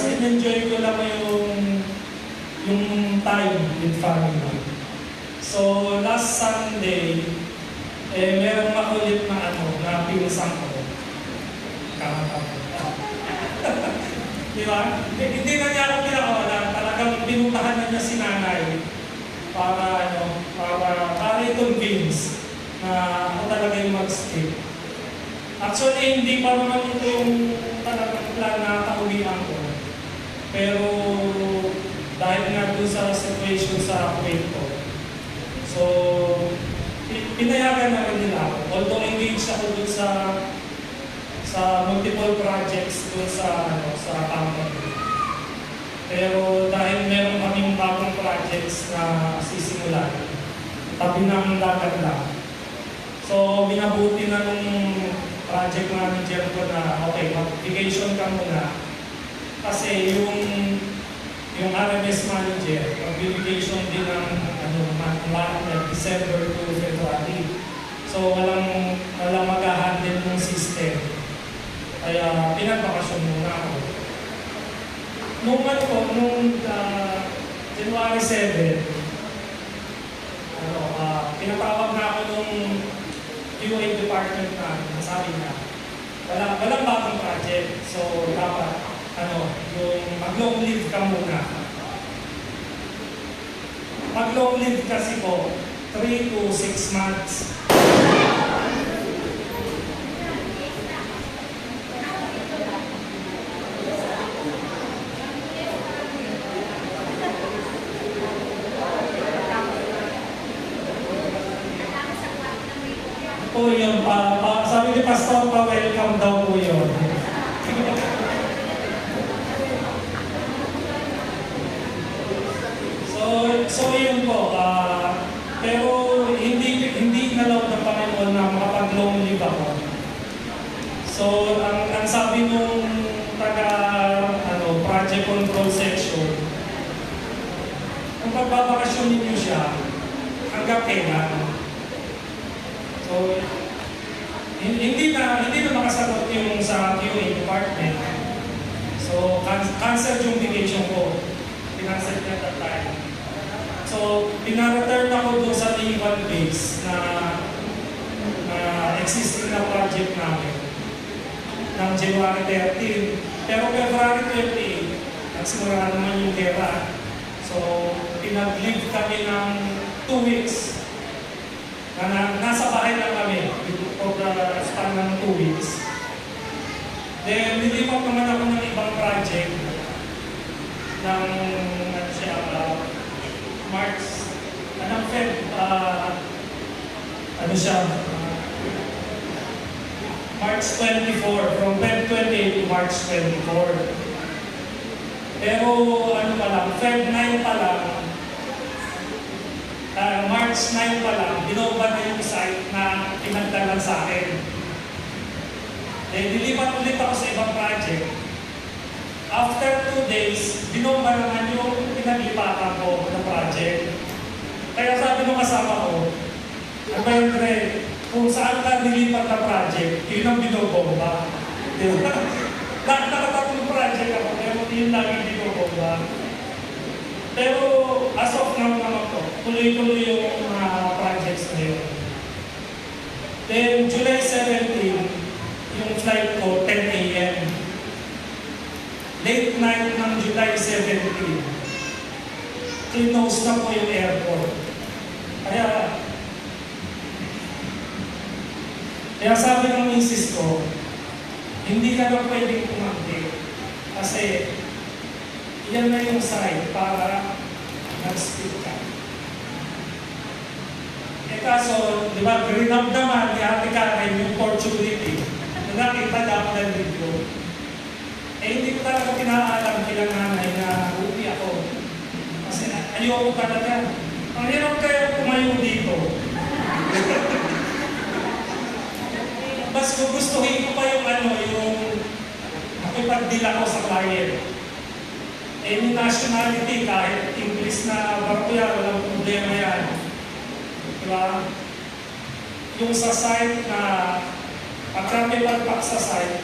in-enjoy ko lang yung time with family. So last Sunday, merong makulit na pinusang ko. Di ba? Hindi na niya ako pinakawalan. Talagang pinuntahan na niya si nanay para i-convince na ako talaga yung mag-skip. Actually, hindi pa naman ito yung talagang plan na kauwian ko. Pero dahil nga doon sa situation sa Kuwait ko, so pinayagan na rin nila ako. Although engaged ako doon sa multiple projects doon sa company. Pero dahil meron kaming bagong projects na sisimulan, tabi ng dagat lang. So minabuti na nung project manager ko na, okay, mag-vacation ka muna. Kasi yung RMS manager, mag-vacation din ng December to February. So walang mag-handle ng system. Kaya pinagbakasyon muna ako. Nung January 7, pinatawag na ako nung QA department na sabi niya, walang bagong project. So dapat yung mag-long leave ka muna. Mag-long leave kasi po, 3 to 6 months. Po yun, sabi ni Pastor, pa-welcome daw po yun. So yun po, pero hindi nalaw ng Panginoon na makapag-long leave ako. So ang sabi nung project control section, kung pagbabakasyon ninyo siya, hanggang kailan. So hindi na makasagot yung sa QA department. So cancel yung vacation ko. Pinansel niya that time. So, pinareturn ako doon sa naval base na existing na project namin ng January 13. Pero February 28, nagsimula naman yung gera. So, pinag-leave kami ng 2 weeks. Nasa bahay lang kami for the span ng 2 weeks. Then, nilipat naman ako ng ibang project ng March, March 24, from Feb 28 to March 24. Pero Feb 9 pa lang, March 9 pa lang, binoba na yung site na pinagdalan sa akin. Dilipat ulit ako sa ibang project. After 2 days, binomba naman yung pinaglipatan ko na project. Kaya sabi nung kasama ko, Andre, kung saan ka nilipat na project, yun ang binobomba. Diba? Nakatatlong project ako, pero yun lang yung binobomba. Pero as of now naman po, tuloy-tuloy yung mga projects na yun. Then July 17, yung flight ko 10 a.m. Late night ng July 17, close na po yung airport. Kaya sabi ng misis ko, hindi ka na pwedeng kumangki. Kasi yan na yung sign para mag-speak ka. Kaso, di ba, grinab naman ni Ate Karen yung opportunity na nakita dapat ng video. Hindi ko talaga pinaalam bilang nanay na uwi ako. Kasi ayoko talaga. Ang hirap kaya kumayo dito. Mas gugustuhin ko pa yung makipag-deal ako sa client. Any nationality, kahit English na barkuya, walang problema yan. Diba? Yung sa site na pagka may pagpak sa site,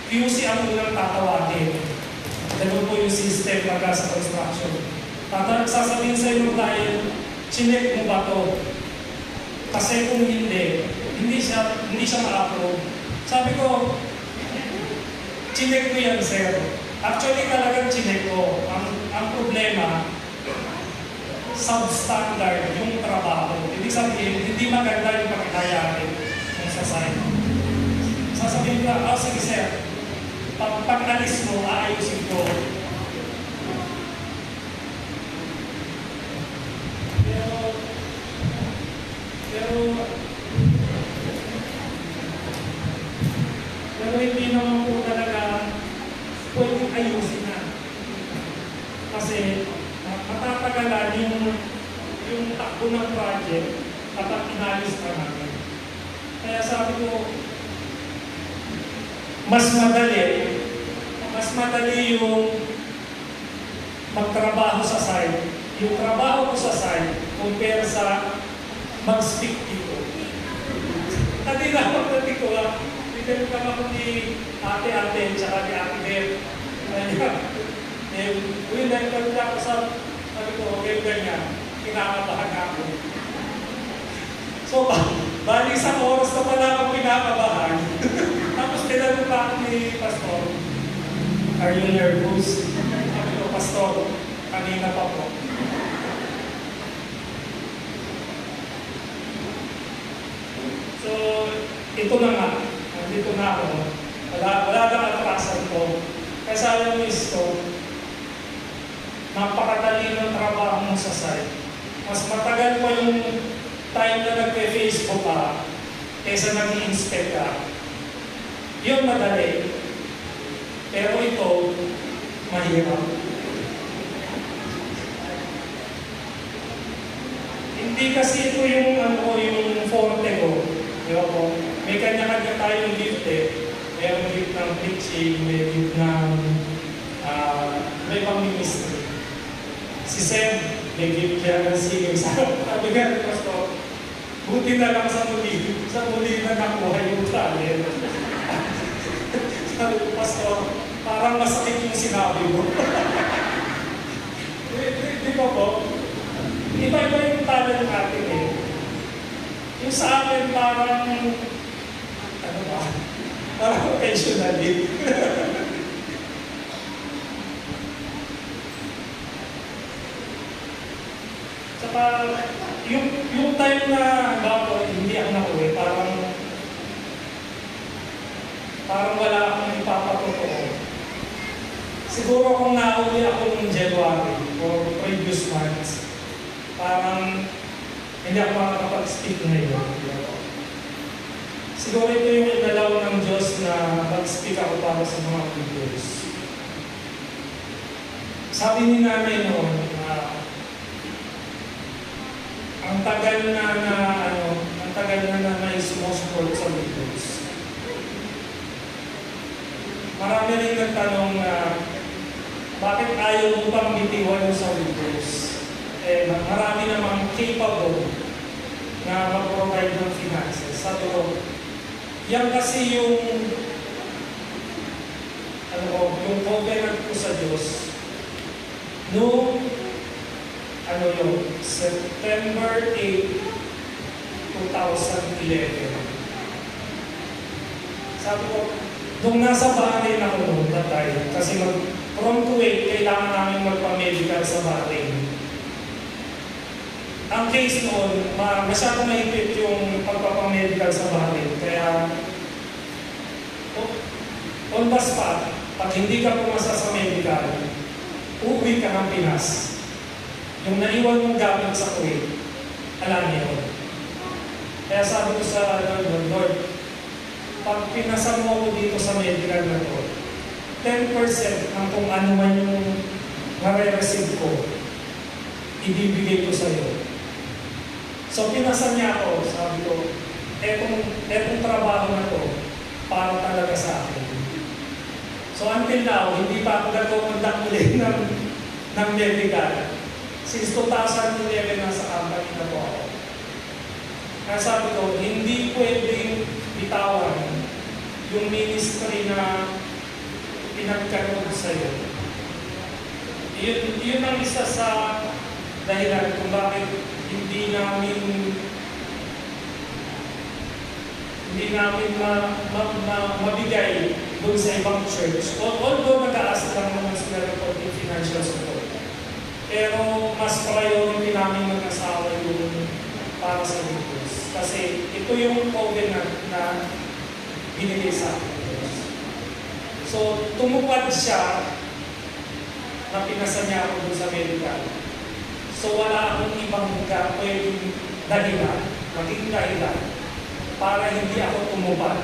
QC ang unang tatawagin. Ganun po yung system pagka sa construction. Sasabihin sa iyo ng client, chinek mo ba to? Kasi kung hindi siya ma-approve. Sabi ko, chinek ko yan, sir. Actually, talagang chinek ko. Ang problema, substandard yung trabaho. Ibig sabihin, hindi maganda yung pagkakayarin ng sa site. Sasabihin ka, sige sir, pag-alis mo, aayusin ko. Pero hindi naman po talaga pwedeng ayusin na. Kasi matatagalan yung takbo ng project kapag inalis ka namin. Kaya sabi ko, mas madali yung magtrabaho sa site. Yung trabaho ko sa site, compare sa mag-speak dito. Kanina ako ko bigyan ka ako ni ate-ate, tsaka ni ate Beth. Uy, nagkagod ako sabi ko, okay, ganyan. Kinakabahan ako. So, bali isang oras na pala ako kinakabahan. Tapos tinanong pa ako ni Pastor, are you nervous? Sabi ko, Pastor, kanina pa po. So, ito na nga. Nandito na ako. Wala na atrasan ko. Kaya sabi ng misto, napakadali ng trabaho mo sa site. Mas matagal pa yung time na nagpe-Facebook ka kaysa nag-i-inspect ka. Yun madali. Pero ito, mahirap. Hindi kasi ito yung forte ko. Di ba po? May kanya-kanya tayong gift eh. Mayroong gift ng preaching, may gift ng may pang-ministry. Si Sam, may gift siya ng singing. Sabi nga, Pastor, buti na lang sa muli na nakuha yung talent. Sabi ko, Pastor, parang masakit yung sinabi mo. Di ba po? Iba-iba yung talent natin eh. Yung sa akin parang, parang occasionally. Saka, yung time na bago, hindi ako nakuwi, parang wala akong ipapatotoo. Siguro kung nauwi ako noong January or previous months, parang hindi ako makakapag-speak ngayon. Siguro ito yung inalaw ng Diyos na mag-speak ako para sa mga videos. Sabi ni nanay noon na ang tagal na may sumusupport sa videos. Marami rin nagtanong na bakit ayaw mo pang bitiwan sa videos? Marami namang capable na mag-provide ng finances. Sabi ko, yan kasi yung covenant ko sa Diyos. Nung ano yun, September 8, 2011. Sabi ko, nung nasa Bahrain ako noon, tatay, kasi from Kuwait, kailangan namin magpa-medical sa Bahrain. Ang case noon, masyadong mahigpit yung pagpapamedical sa Bahrain. Kaya, on the spot, pag hindi ka pumasa sa medical, uuwi ka ng Pinas. Yung naiwan mong gamit sa Kuwait, alam niyo yun. Kaya sabi ko sa Lord, pag pinasa mo ako dito sa medical na to, 10% ng kung ano man yung nare-receive ko, ibibigay ko sa iyo. So pinasa niya ako, sabi ko, etong trabaho na to, para talaga sa akin. So until now, hindi pa ako nagkukontak ulit ng medical. Since 2011 nasa company na po ako. Kaya sabi ko, hindi pwedeng bitawan yung ministry na pinagkaroon sa iyo. Yun ang isa sa dahilan kung bakit hindi namin mabigay doon sa ibang church. Although nag-aas lang naman sila ng konting financial support. Pero mas priority namin mag-asawa yung para sa Diyos. Kasi ito yung covenant na binigay sa akin. So, tumupad siya na pinasa niya ako doon sa medical. So, wala akong ibang pwedeng dahilan, maging dahilan, para hindi ako tumupad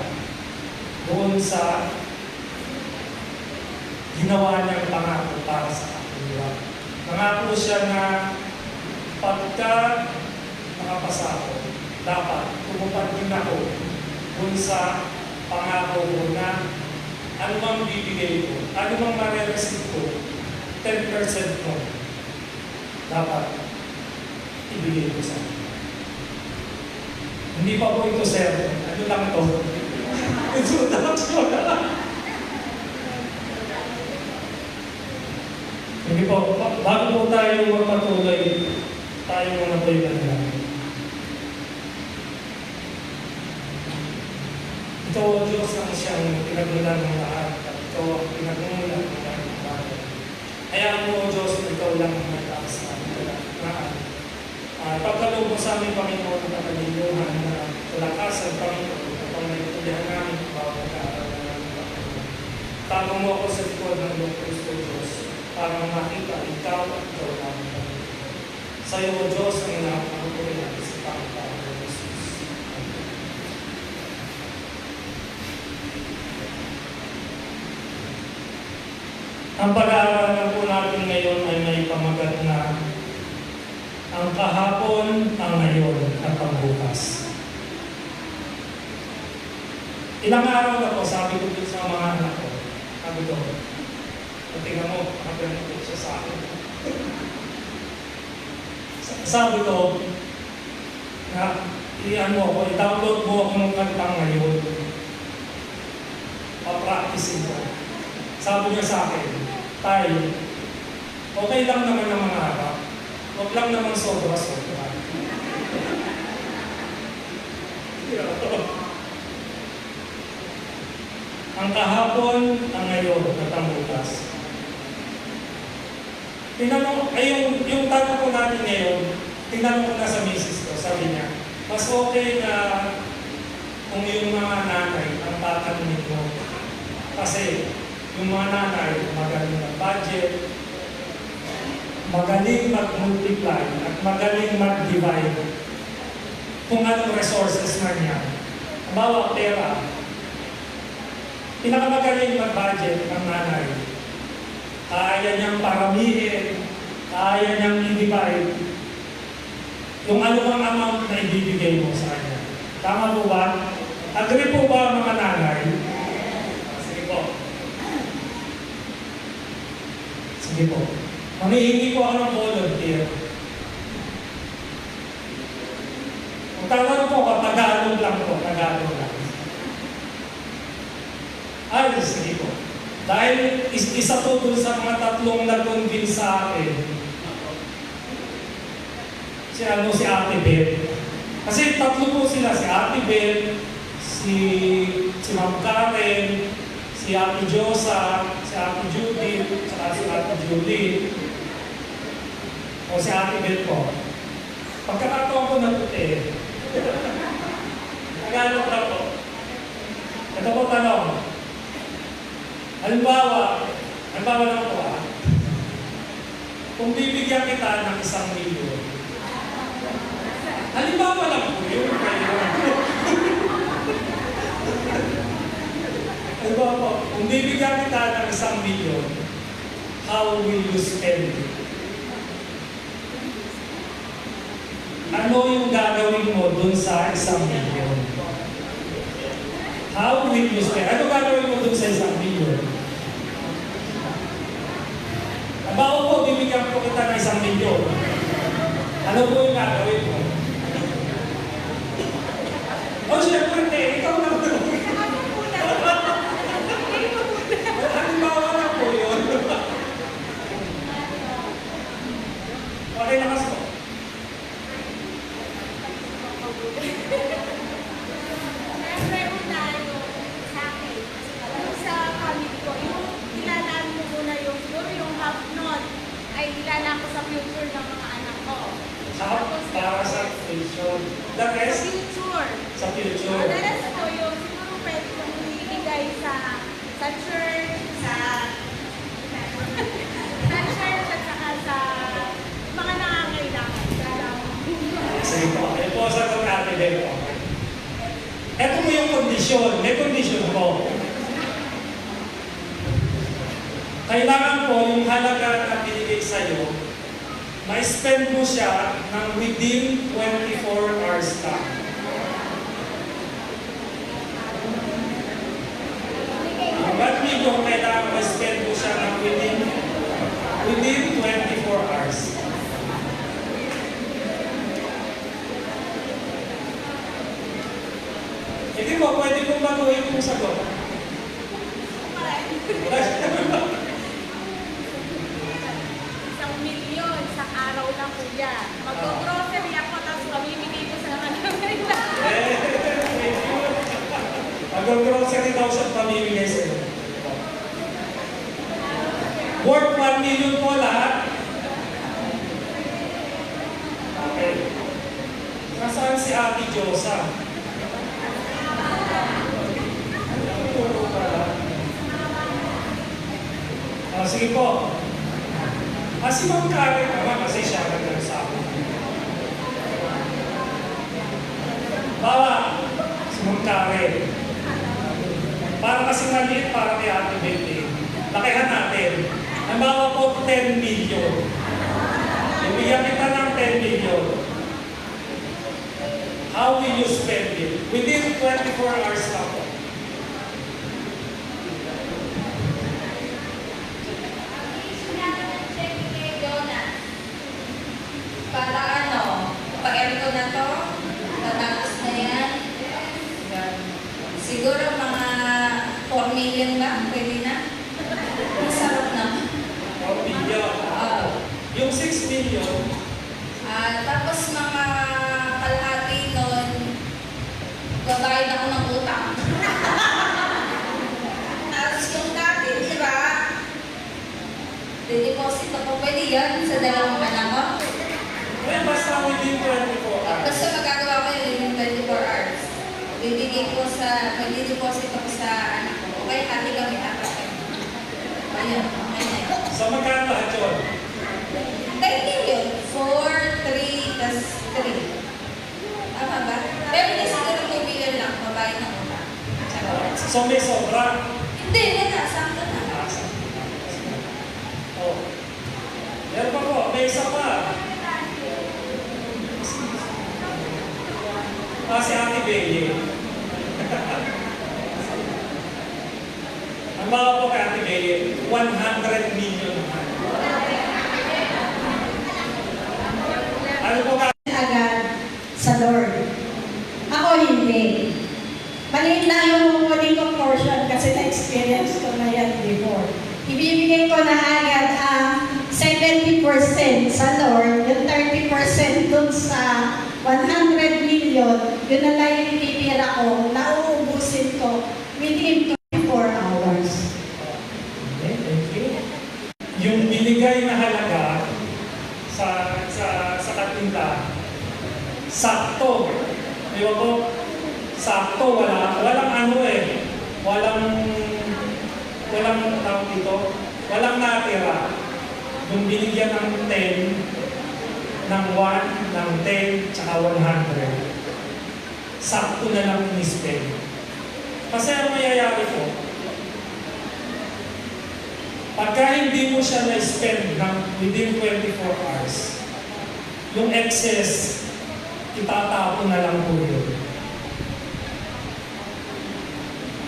doon sa ginawa niyang pangako para sa akin. Nangako siya na pagka nakapasa ako, dapat tumupad din ako doon sa pangako ko na ano bang bibigay ko, ano bang marireceive ko, 10% mo, dapat ibigay ko sa akin. Hindi pa po ito, sir. Ano lang ito? Ito lang ito. Hindi po, bago po tayo magpatuloy, tayo muna po yung kanila. Ito, Diyos ang siyang pinagmulan ng lahat. At ito ang pinagmulan ng lahat. Hayaan mo, Diyos, ikaw lang ang nagtaas sa amin lahat. Pagkaloob mo sa aming Panginoon at kapaliluhan na kalakasan, Panginoon, upang naitulihan namin ang bawat pag-aaral na namin, Panginoon. Tago mo ako sa likod ng Lord Kristo, Diyos, para makita ikaw at ikaw namin, Panginoon. Sa iyo, O Diyos, ang lahat ng pagkuhin natin sa Panginoon ng Jesus. Ang pag-aaral po natin ngayon ay may pamagat na ang kahapon, ang ngayon, at ang bukas. Ilang araw na po, sabi ko dun sa mga anak ko, sabi ko, tingnan mo, nakaganito siya sa akin. Sabi ko, na i-download mo ako ng kantang ngayon. Pa-practicein ko. Sabi niya sa akin, tayo, okay lang naman ang mga harap. Huwag lang naman sobra-sobra. Ang kahapon, ang ngayon, at ang bukas. Tinanong, yung tanong ko natin ngayon, tinanong ko na sa misis ko, sabi niya, mas okay na kung yung mga nanay ang tatanungin mo. Kasi yung mga nanay, magaling mag-budget, magaling mag-multiply, at magaling mag-divide kung anong resources na niya. Halimbawa, pera. Pinakamagaling mag-budget ng nanay. Kaya niyang paramihin, kaya niyang i-divide yung anumang amount na ibibigay mo sa kanya. Tama po ba? Agree po ba mga nanay? Sige po. Sige po. Mamihingi po ako ng volunteer. Kung tatanong po, Tagalog lang po, Tagalog lang. Ay, sige po. Dahil isa po dun sa mga tatlong nag-convince sa akin si Ate Beth. Kasi tatlo po sila, si Ate Beth, si Ma'am Karen, si Ate Josa, si Ate Judith, saka si Ate Julie. O si Ate Beth po. Pagkakataon ko na puti. Tagalog na po. Ito po tanong. Halimbawa lang po kung bibigyan kita ng 1 milyon, halimbawa lang po yun. Halimbawa po, kung bibigyan kita ng 1 milyon, how will you spend it? Ano yung gagawin mo dun sa 1 milyon? How will you spend? Ano gagawin mo dun sa 1 milyon? Halimbawa po, bibigyan po kita ng 1 milyon. Ano po yung gagawin mo? O syempre, ikaw na po. Halimbawa na po yun. Okay, lakas po. Siyempre muna yung sa akin, yung sa family ko, yung nilalaan mo muna yung siguro yung half nun ay nilalaan ko sa future ng mga anak ko. Para sa future. The Sa rest, future. sa future. The rest po yung siguro pwede kong ibigay sa church, sa church at saka sa mga nangangailangan. Sige po. Ito po sa natin din po. Ito po yung kondisyon. May kondisyon po. Kailangan po yung halaga na binigay sa'yo, ma-spend mo siya ng within 24 hours lang. Ang 1 million, kailangan ma-spend mo siya ng within 24 hours. Hindi po, pwede kong baguhin yung sagot. Isang milyon sa araw lang po yan. Mag-grocery ako, tapos mamimigay ko sa mga Mag-grocery daw siya pamimigay sa'yo. Worth 1 million po lahat. Okay. Nasaan si Ate Josa? Sige po. Si Ma'am Karen naman kasi siya nag-usapan. Bawa, si Ma'am Karen. Para kasi maliit para kay Ate Betty. Lakihan natin. Ang bawa po 10 million. Ibigyan kita ng 10 million. How will you spend it? Within 24 hours lang po. Para ano, pag-edit ko na to, matapos na yan. Siguro mga 4 million ba? Pwede na? Ang sarap naman. 4 million. Yung 6 million, Tapos mga kalahati nun, babayad ako ng utang. Tapos yung dati, di ba? Dedeposit ako. Pwede yan sa 2 anak ko. well, basta within 24 hours. Basta magagawa ko yun yung 24 hours. Bibigay ko sa, mag-deposit ako sa anak ko. Okay, hati kami apat. Ayun, okay na yun. So magkano lahat yun? Kahit yun, 4, 3, tas 3. Tama ba? Pero hindi siguro 2 million lang, babayad ng utang. So may sobra. Hindi, wala, sakto na. Oh. Meron pa po, may isa pa. Si Ate Beye. Ang bawa po kay Ate Beye, 100 million naman. Ano po ka? Agad sa Lord. Ako hindi. Maliit lang yung kukunin kong portion kasi na-experience ko na yan before. Ibibigay ko na agad ang 70% 30% sa Lord, yung 30% dun sa 100 million, yun na lang yung ititira ko, nauubusin ko within 24 hours. Okay, thank you. Yung binigay na halaga sa katinda, sakto. Di ba po? Sakto, walang ano eh. Walang tawag dito. Walang natira. Yung binigyan ng 10, ng 1, ng 10, tsaka 100. Sakto na lang in-spend. Kasi ang mayayari po, pagka hindi mo siya na-spend ng within 24 hours, yung excess, itatapon na lang po yun.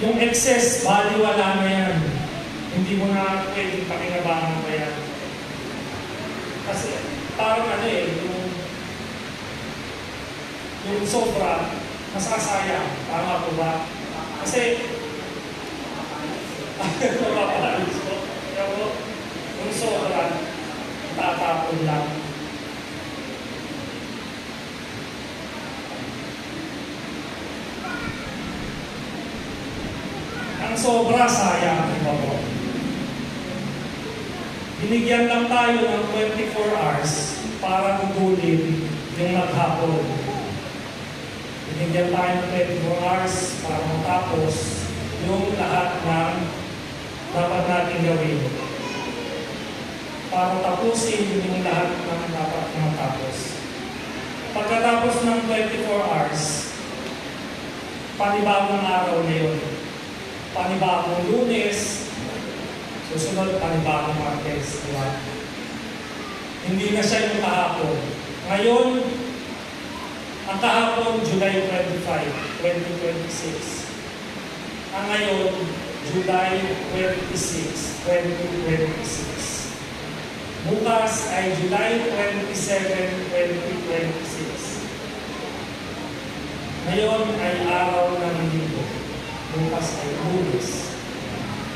Yung excess, baliwala na yan. Hindi mo na pwedeng pakinabangan pa yan. Kasi parang ano eh, yung sobra, masasayang. Tama po ba? Kasi, napapahalis ko. Pero yung sobra, tatapon lang. Ang sobra, sayang. Diba po? Binigyan lang tayo ng 24 hours para gugulin yung maghapon. Binigyan tayo ng 24 hours para matapos yung lahat ng dapat natin gawin. Para tapusin yung lahat ng dapat matapos. Pagkatapos ng 24 hours, panibagong araw na yun. Panibagong Lunes, susunod panibagong Martes, di ba? Hindi na siya yung kahapon. Ngayon, ang kahapon, July 25, 2026. Ang ngayon, July 26, 2026. Bukas ay July 27, 2026. Ngayon ay araw ng linggo. Bukas ay Lunes.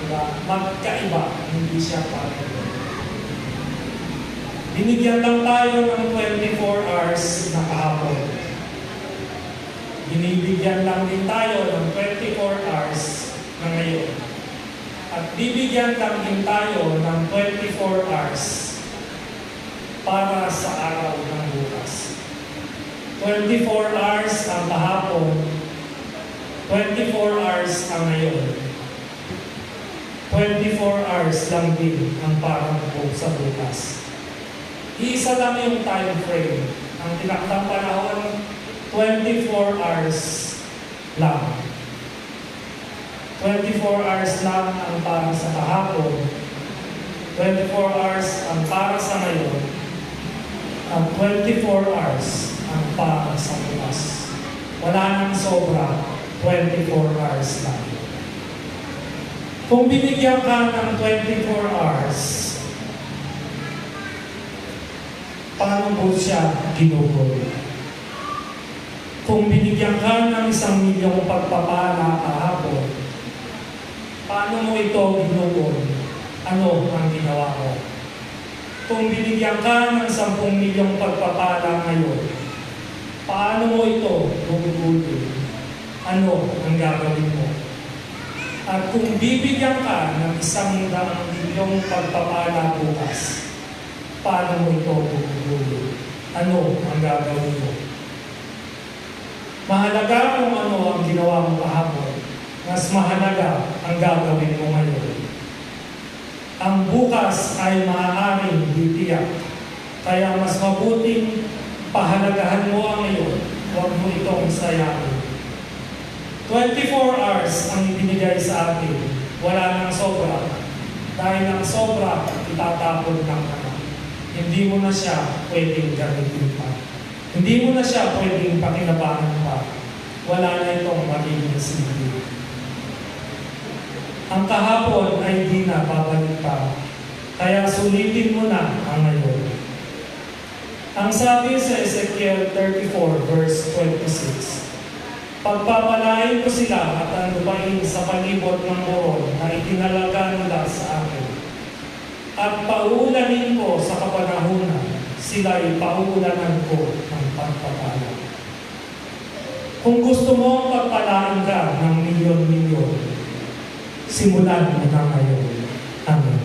Diba? Magkaiba, hindi siya pareho. Binigyan lang tayo ng 24 hours na kahapon. Binibigyan lang din tayo ng 24 hours na ngayon. At bibigyan lang din tayo ng 24 hours para sa araw ng bukas. 24 hours ang kahapon, 24 hours ang ngayon. 24 hours lang din ang parang po sa bukas. Isa lang yung time frame. Ang tinakdang panahon, 24 hours lang. 24 hours lang ang para sa kahapon. 24 hours ang para sa ngayon. At 24 hours ang para sa bukas. Wala nang sobra, 24 hours lang. Kung binigyan ka ng 24 hours, paano po siya ginugol? Kung binigyan ka ng 1 milyong pagpapala kahapon, paano mo ito ginugol? Ano ang ginawa mo? Kung binigyan ka ng 10 milyong pagpapala ngayon, paano mo ito gugulin? Ano ang gagawin mo? At kung bibigyan ka ng 100 milyong pagpapala bukas, paano mo ito gugulin? Ano ang gagawin mo? Mahalaga kung ano ang ginawa mo kahapon. Mas mahalaga ang gagawin mo ngayon. Ang bukas ay maaaring titiyak. Kaya mas mabuting pahalagahan mo ang ngayon. Huwag mo itong sayangin. 24 hours ang ibinigay sa atin. Wala nang sobra. Dahil ang sobra, itatapon lang naman. Hindi mo na siya pwedeng gamitin pa. Hindi mo na siya pwedeng pakinabangan pa. Wala na itong magiging silbi. Ang kahapon ay di na babalik pa. Kaya sulitin mo na ang ngayon. Ang sabi sa Ezekiel 34 verse 26, pagpapalain ko sila at anubain sa palibot ng moron na itinalaga nila sa akin. At paulanin ko sa kapanahunan sila'y pauulanan ko ng pagpapala. Kung gusto mo pagpalaan ka ng milyon-milyon, simulan mo na ngayon. Amen.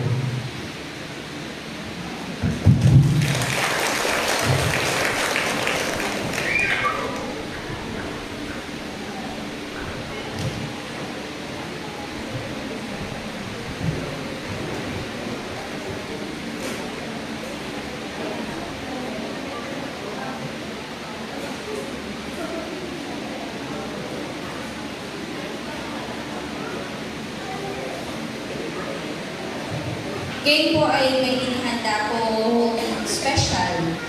Ngayon po ay may inihanda po special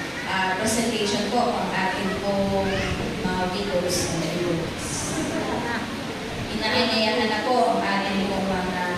presentation po ang ating po mga widows and widows. Inaanyayahan na po ang ating po mga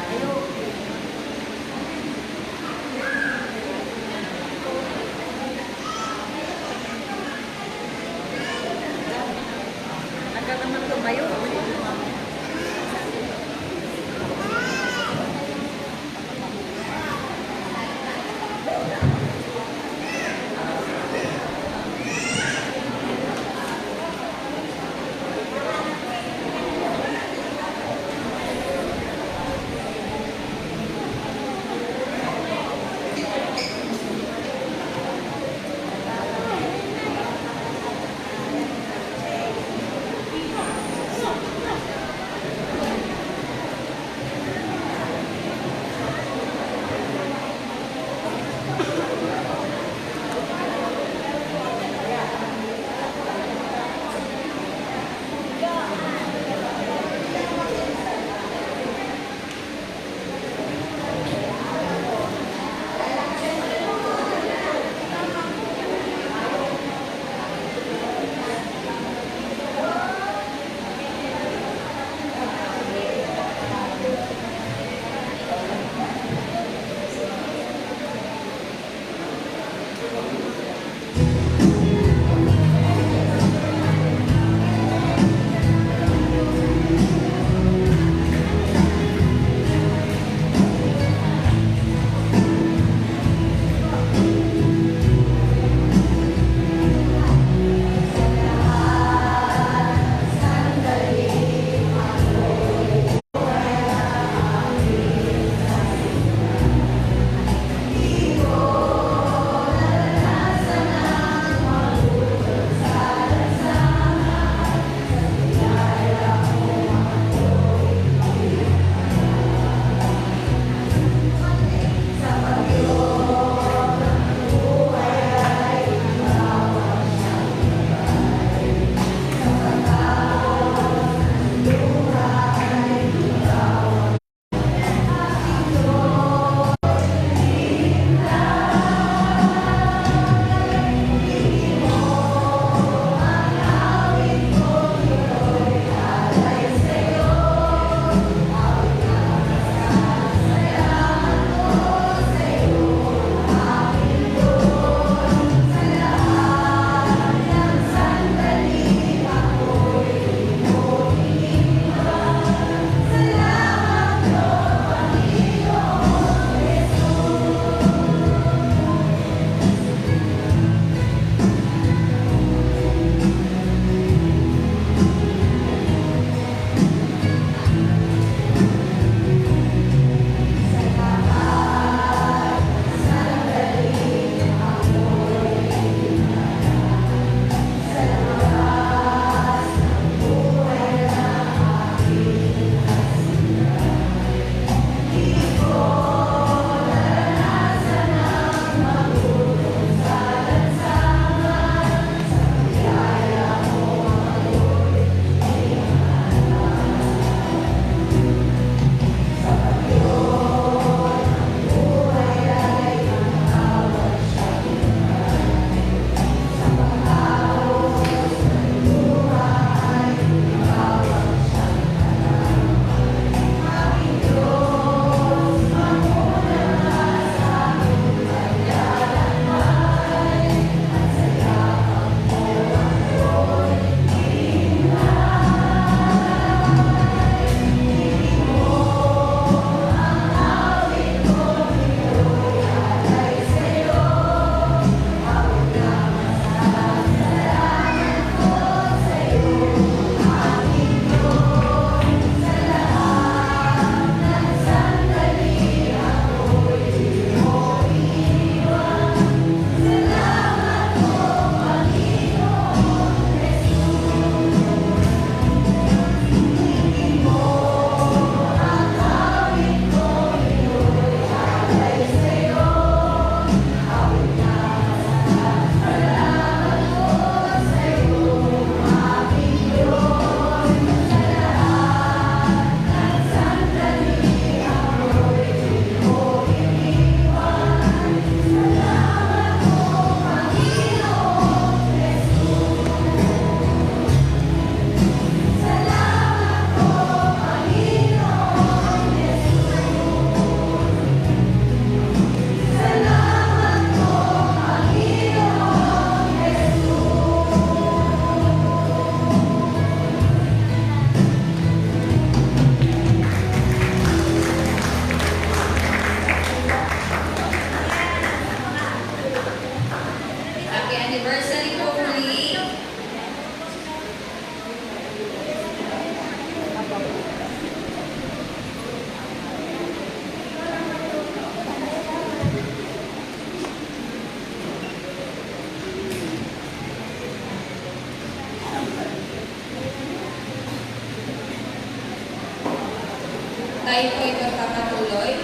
Tayo po ay magpapatuloy.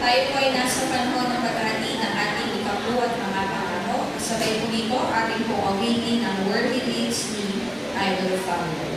Tayo po ay nasa panahon ng pag-ati ng ating ikapu at mga pangako. Sabay po dito, ating po awitin ang Worthy Deeds ni Idol Founder.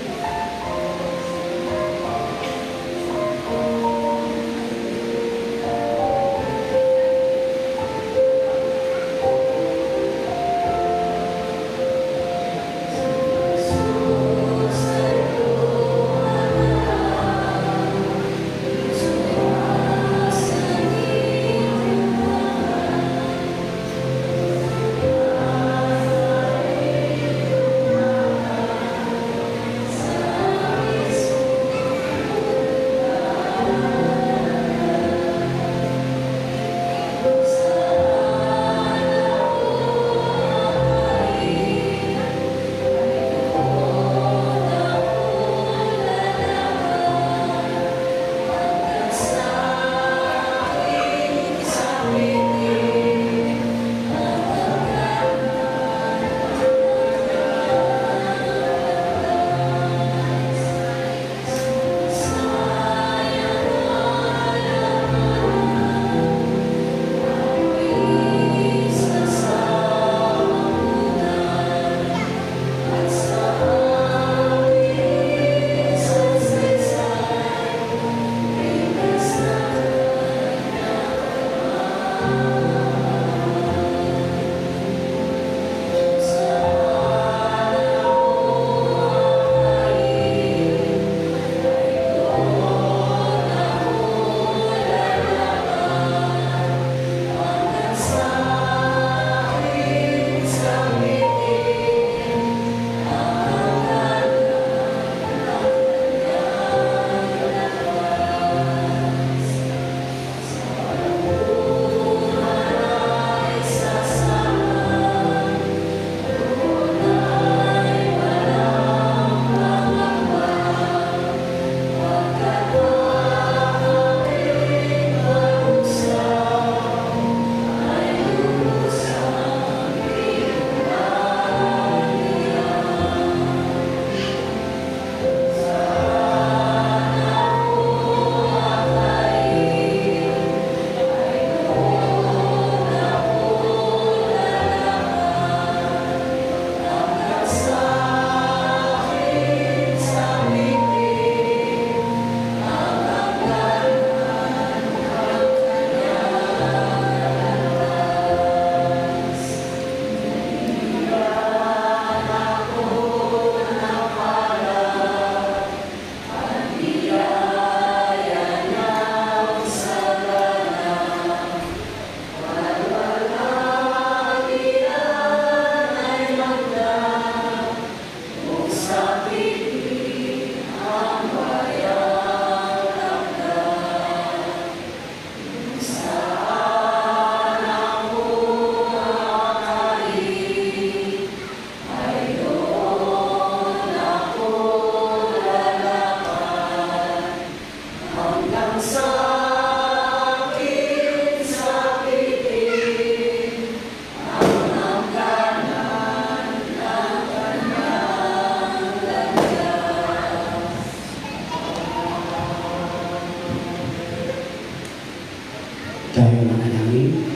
Tayo manalangin.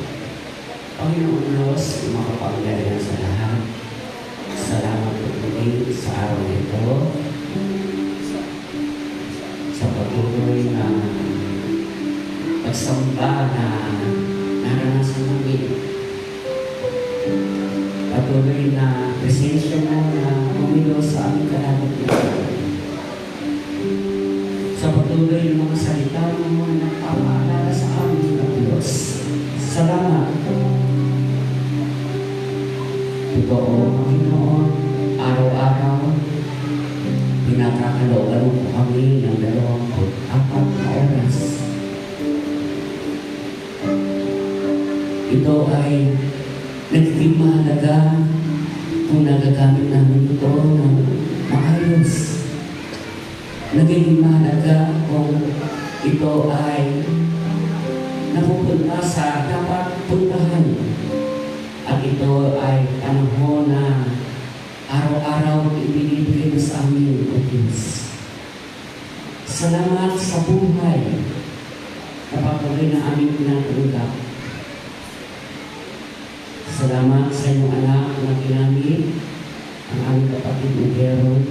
Panginoon Diyos, makapangyarihan sa lahat. Salamat po muli sa araw nito. Sa patuloy na pagsamba na naranasan namin. Patuloy na presensya mo na kumilos sa aming kalagayan. Sa patuloy ng mga salita mo na pamaalala sa amin ng Diyos. Salamat. Totoo, Panginoon, araw-araw, pinakakalooban mo kami ng 24 na oras. Ito ay nagiging mahalaga kung nagagamit namin ito ng maayos. Nagiging mahalaga kung ito ay napupunta sa dapat puntahan. At ito ay panahon na araw-araw ibinibigay mo sa amin, O Diyos. Salamat sa buhay na patuloy na aming tinatanggap. Salamat sa inyong anak na ginamit, ang aming kapatid ni Gerald.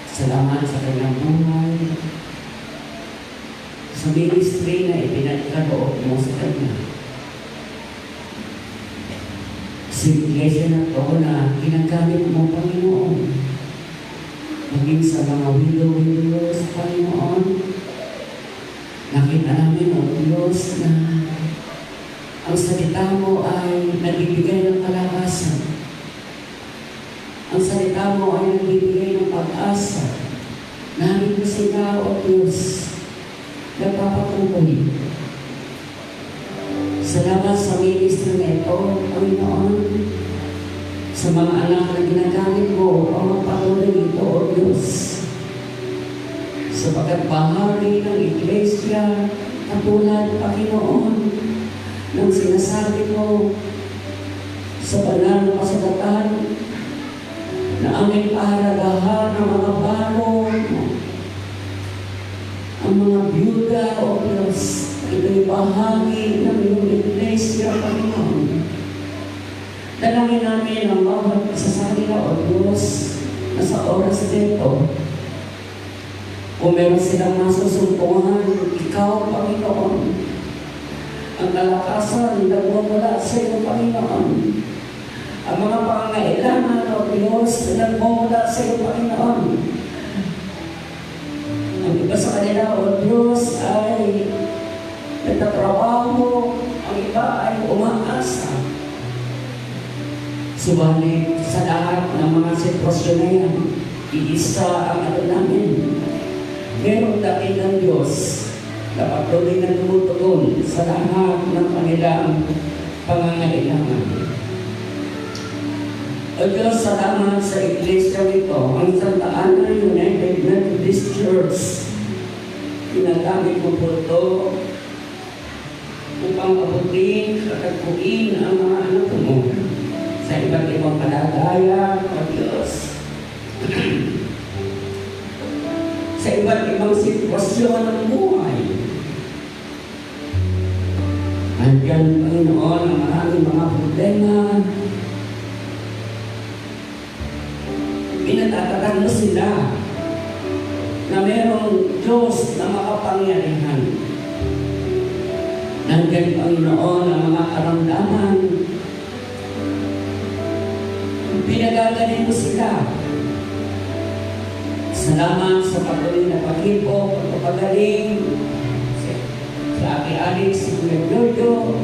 Salamat sa kanyang buhay, sa ministry na ipinagkaloob mo sa kanya. Sa iglesia na ito na ginagamit mo, Panginoon, maging sa mga widow-widows, Panginoon, nakita namin, O Diyos, na ang salita mo ay nagbibigay ng kalakasan. Ang salita mo ay nagbibigay ng pag-asa. Narito sila, O Diyos, nagpapatuloy. Salamat sa ministry na ito, Panginoon, sa mga anak na ginagamit mo upang magpatuloy ito, O Diyos. Sapagkat bahagi ng iglesia, katulad, Panginoon, ng sinasabi mo sa banal na kasulatan na aming pahalagahan ng mga barong, ang mga byuda, O Diyos, ito'y bahagi ng iyong iglesia, Panginoon. Dalangin namin ang bawat isa sa kanila, O Diyos, na sa oras nito, kung meron silang masusumpungan, ikaw, Panginoon, ang kalakasan na bumula sa iyo, Panginoon. Ang mga pangangailangan, O Diyos, na bumula sa iyo, Panginoon. Ang iba sa kanila, O Diyos, ay nagtatrabaho, ang iba ay umaasa. Subalit sa lahat ng mga sitwasyon na yan, iisa ang ano namin. Merong dating ng Diyos na patuloy na tumutugon sa lahat ng kanilang pangangailangan. O Diyos, salamat sa iglesia nito, ang Santa Ana United Methodist Church. Ginagamit mo po ito upang abutin, katagpuin ang mga anak mo sa iba't ibang kalagayan, O Diyos. Sa iba't ibang sitwasyon ng buhay. Andiyan, Panginoon, ang maraming mga problema. Pinatatagan mo sila na mayroong Diyos na makapangyarihan. Nandiyan, Panginoon, ang mga karamdaman. Pinagagaling mo sila. Salamat sa patuloy na pag-ipo, pagpapagaling sa aking aling si Kuya Jojo.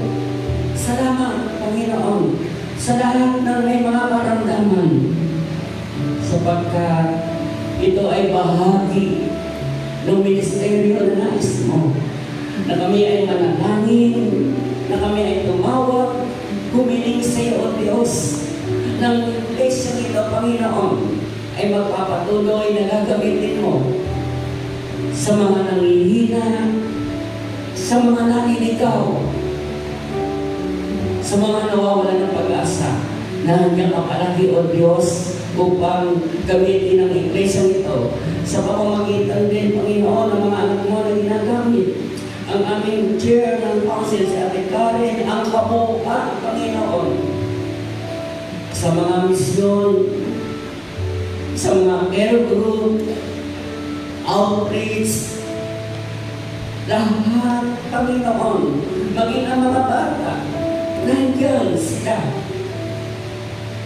Salamat, Panginoon, sa lahat ng may mga karamdaman, sapagkat ito ay bahagi ng ministeryo na nais mo, na kami ay manalangin, na kami ay tumawag, humiling sa iyo, O Diyos, ng iglesia nito, Panginoon, ay magpapatuloy na gagamitin mo sa mga nangihina, sa mga naninigaw, sa mga nawawalan ng pag-asa, na hanggang kapalagi, O Diyos, upang gamitin ang iglesia nito sa pamamagitan din, Panginoon, ng mga anak mo na ginagamit. Ang aming chair ng council, si Ate Karen, ang kabuuan, Panginoon, sa mga misyon, sa mga care group, outreach, lahat, Panginoon, maging ang mga bata, nandiyan sila.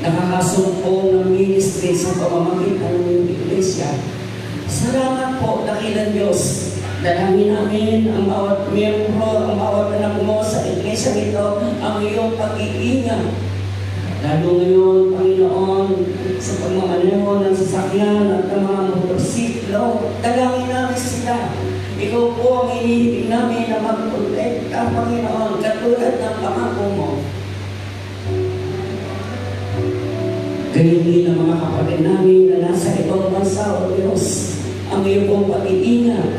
Nakakasumpong ng ministry sa pamamagitan ng iglesia. Salamat po, dakilang Diyos. Dalangin namin ang bawat miyembro, ang bawat anak mo sa iglesia nito, ang iyong pag-iingat. Lalo ngayon, Panginoon, sa pagmamaneho ng sasakyan at ng mga motorsiklo, dalangin namin sila. Ikaw po ang iniibig namin na magprotekta, Panginoon, katulad ng pangako mo. Ganyan din ang mga kapatid namin na nasa ibang bansa, O Diyos, ang iyong pong pag-iingat,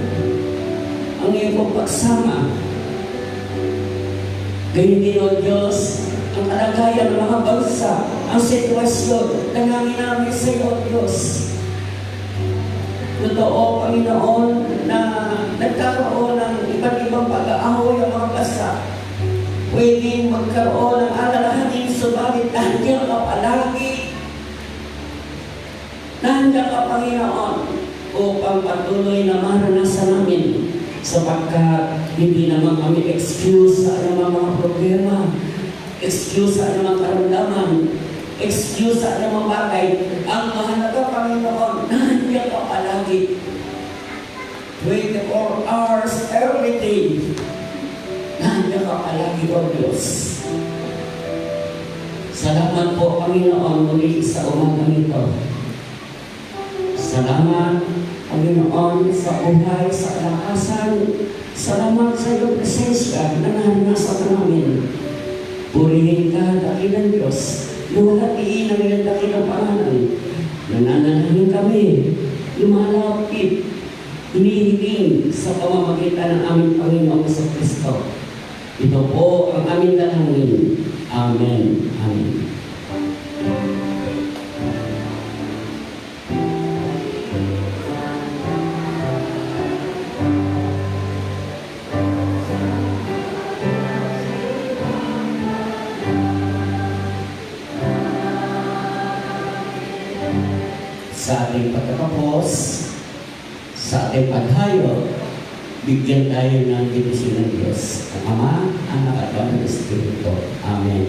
ang iyong pong pagsama. Ganyan din, O Diyos, ang kalagayan ng mga bansa, ang sitwasyon, dalangin namin sa iyo, O Diyos. Totoo, Panginoon, na nagkaroon ng iba't ibang pag-aahoy ang mga bansa. Pwedeng magkaroon ng alalahanin, subalit nandiyan ka palagi. Nandiyan ka, Panginoon, upang patuloy na maranasan namin sapagkat hindi naman kami excuse sa anumang mga problema, excuse sa anumang karamdaman, excuse sa anumang bagay. Ang mahalaga, Panginoon, nandiyan ka palagi. 24 hours every day. Nandiyan ka palagi, O Diyos. Salamat po, Panginoon, muli sa umagang ito. Salamat, Panginoon, sa buhay, sa kalakasan. Salamat sa iyong presensya na naranasan namin. Purihin ka, dakilang Diyos. Luwalatiin ang iyong dakilang pangalan. Nananalangin kami, lumalapit, hinihiling sa pamamagitan ng aming Panginoon sa Kristo. Ito po ang aming dalangin. Amen. Amen. Sa ating pagkatapos, sa ating paghayo, bigyan tayo ng bendisyon ng Diyos. Ang Ama, Anak at Banal na Espiritu. Amen.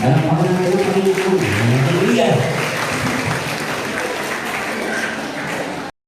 Palakpakan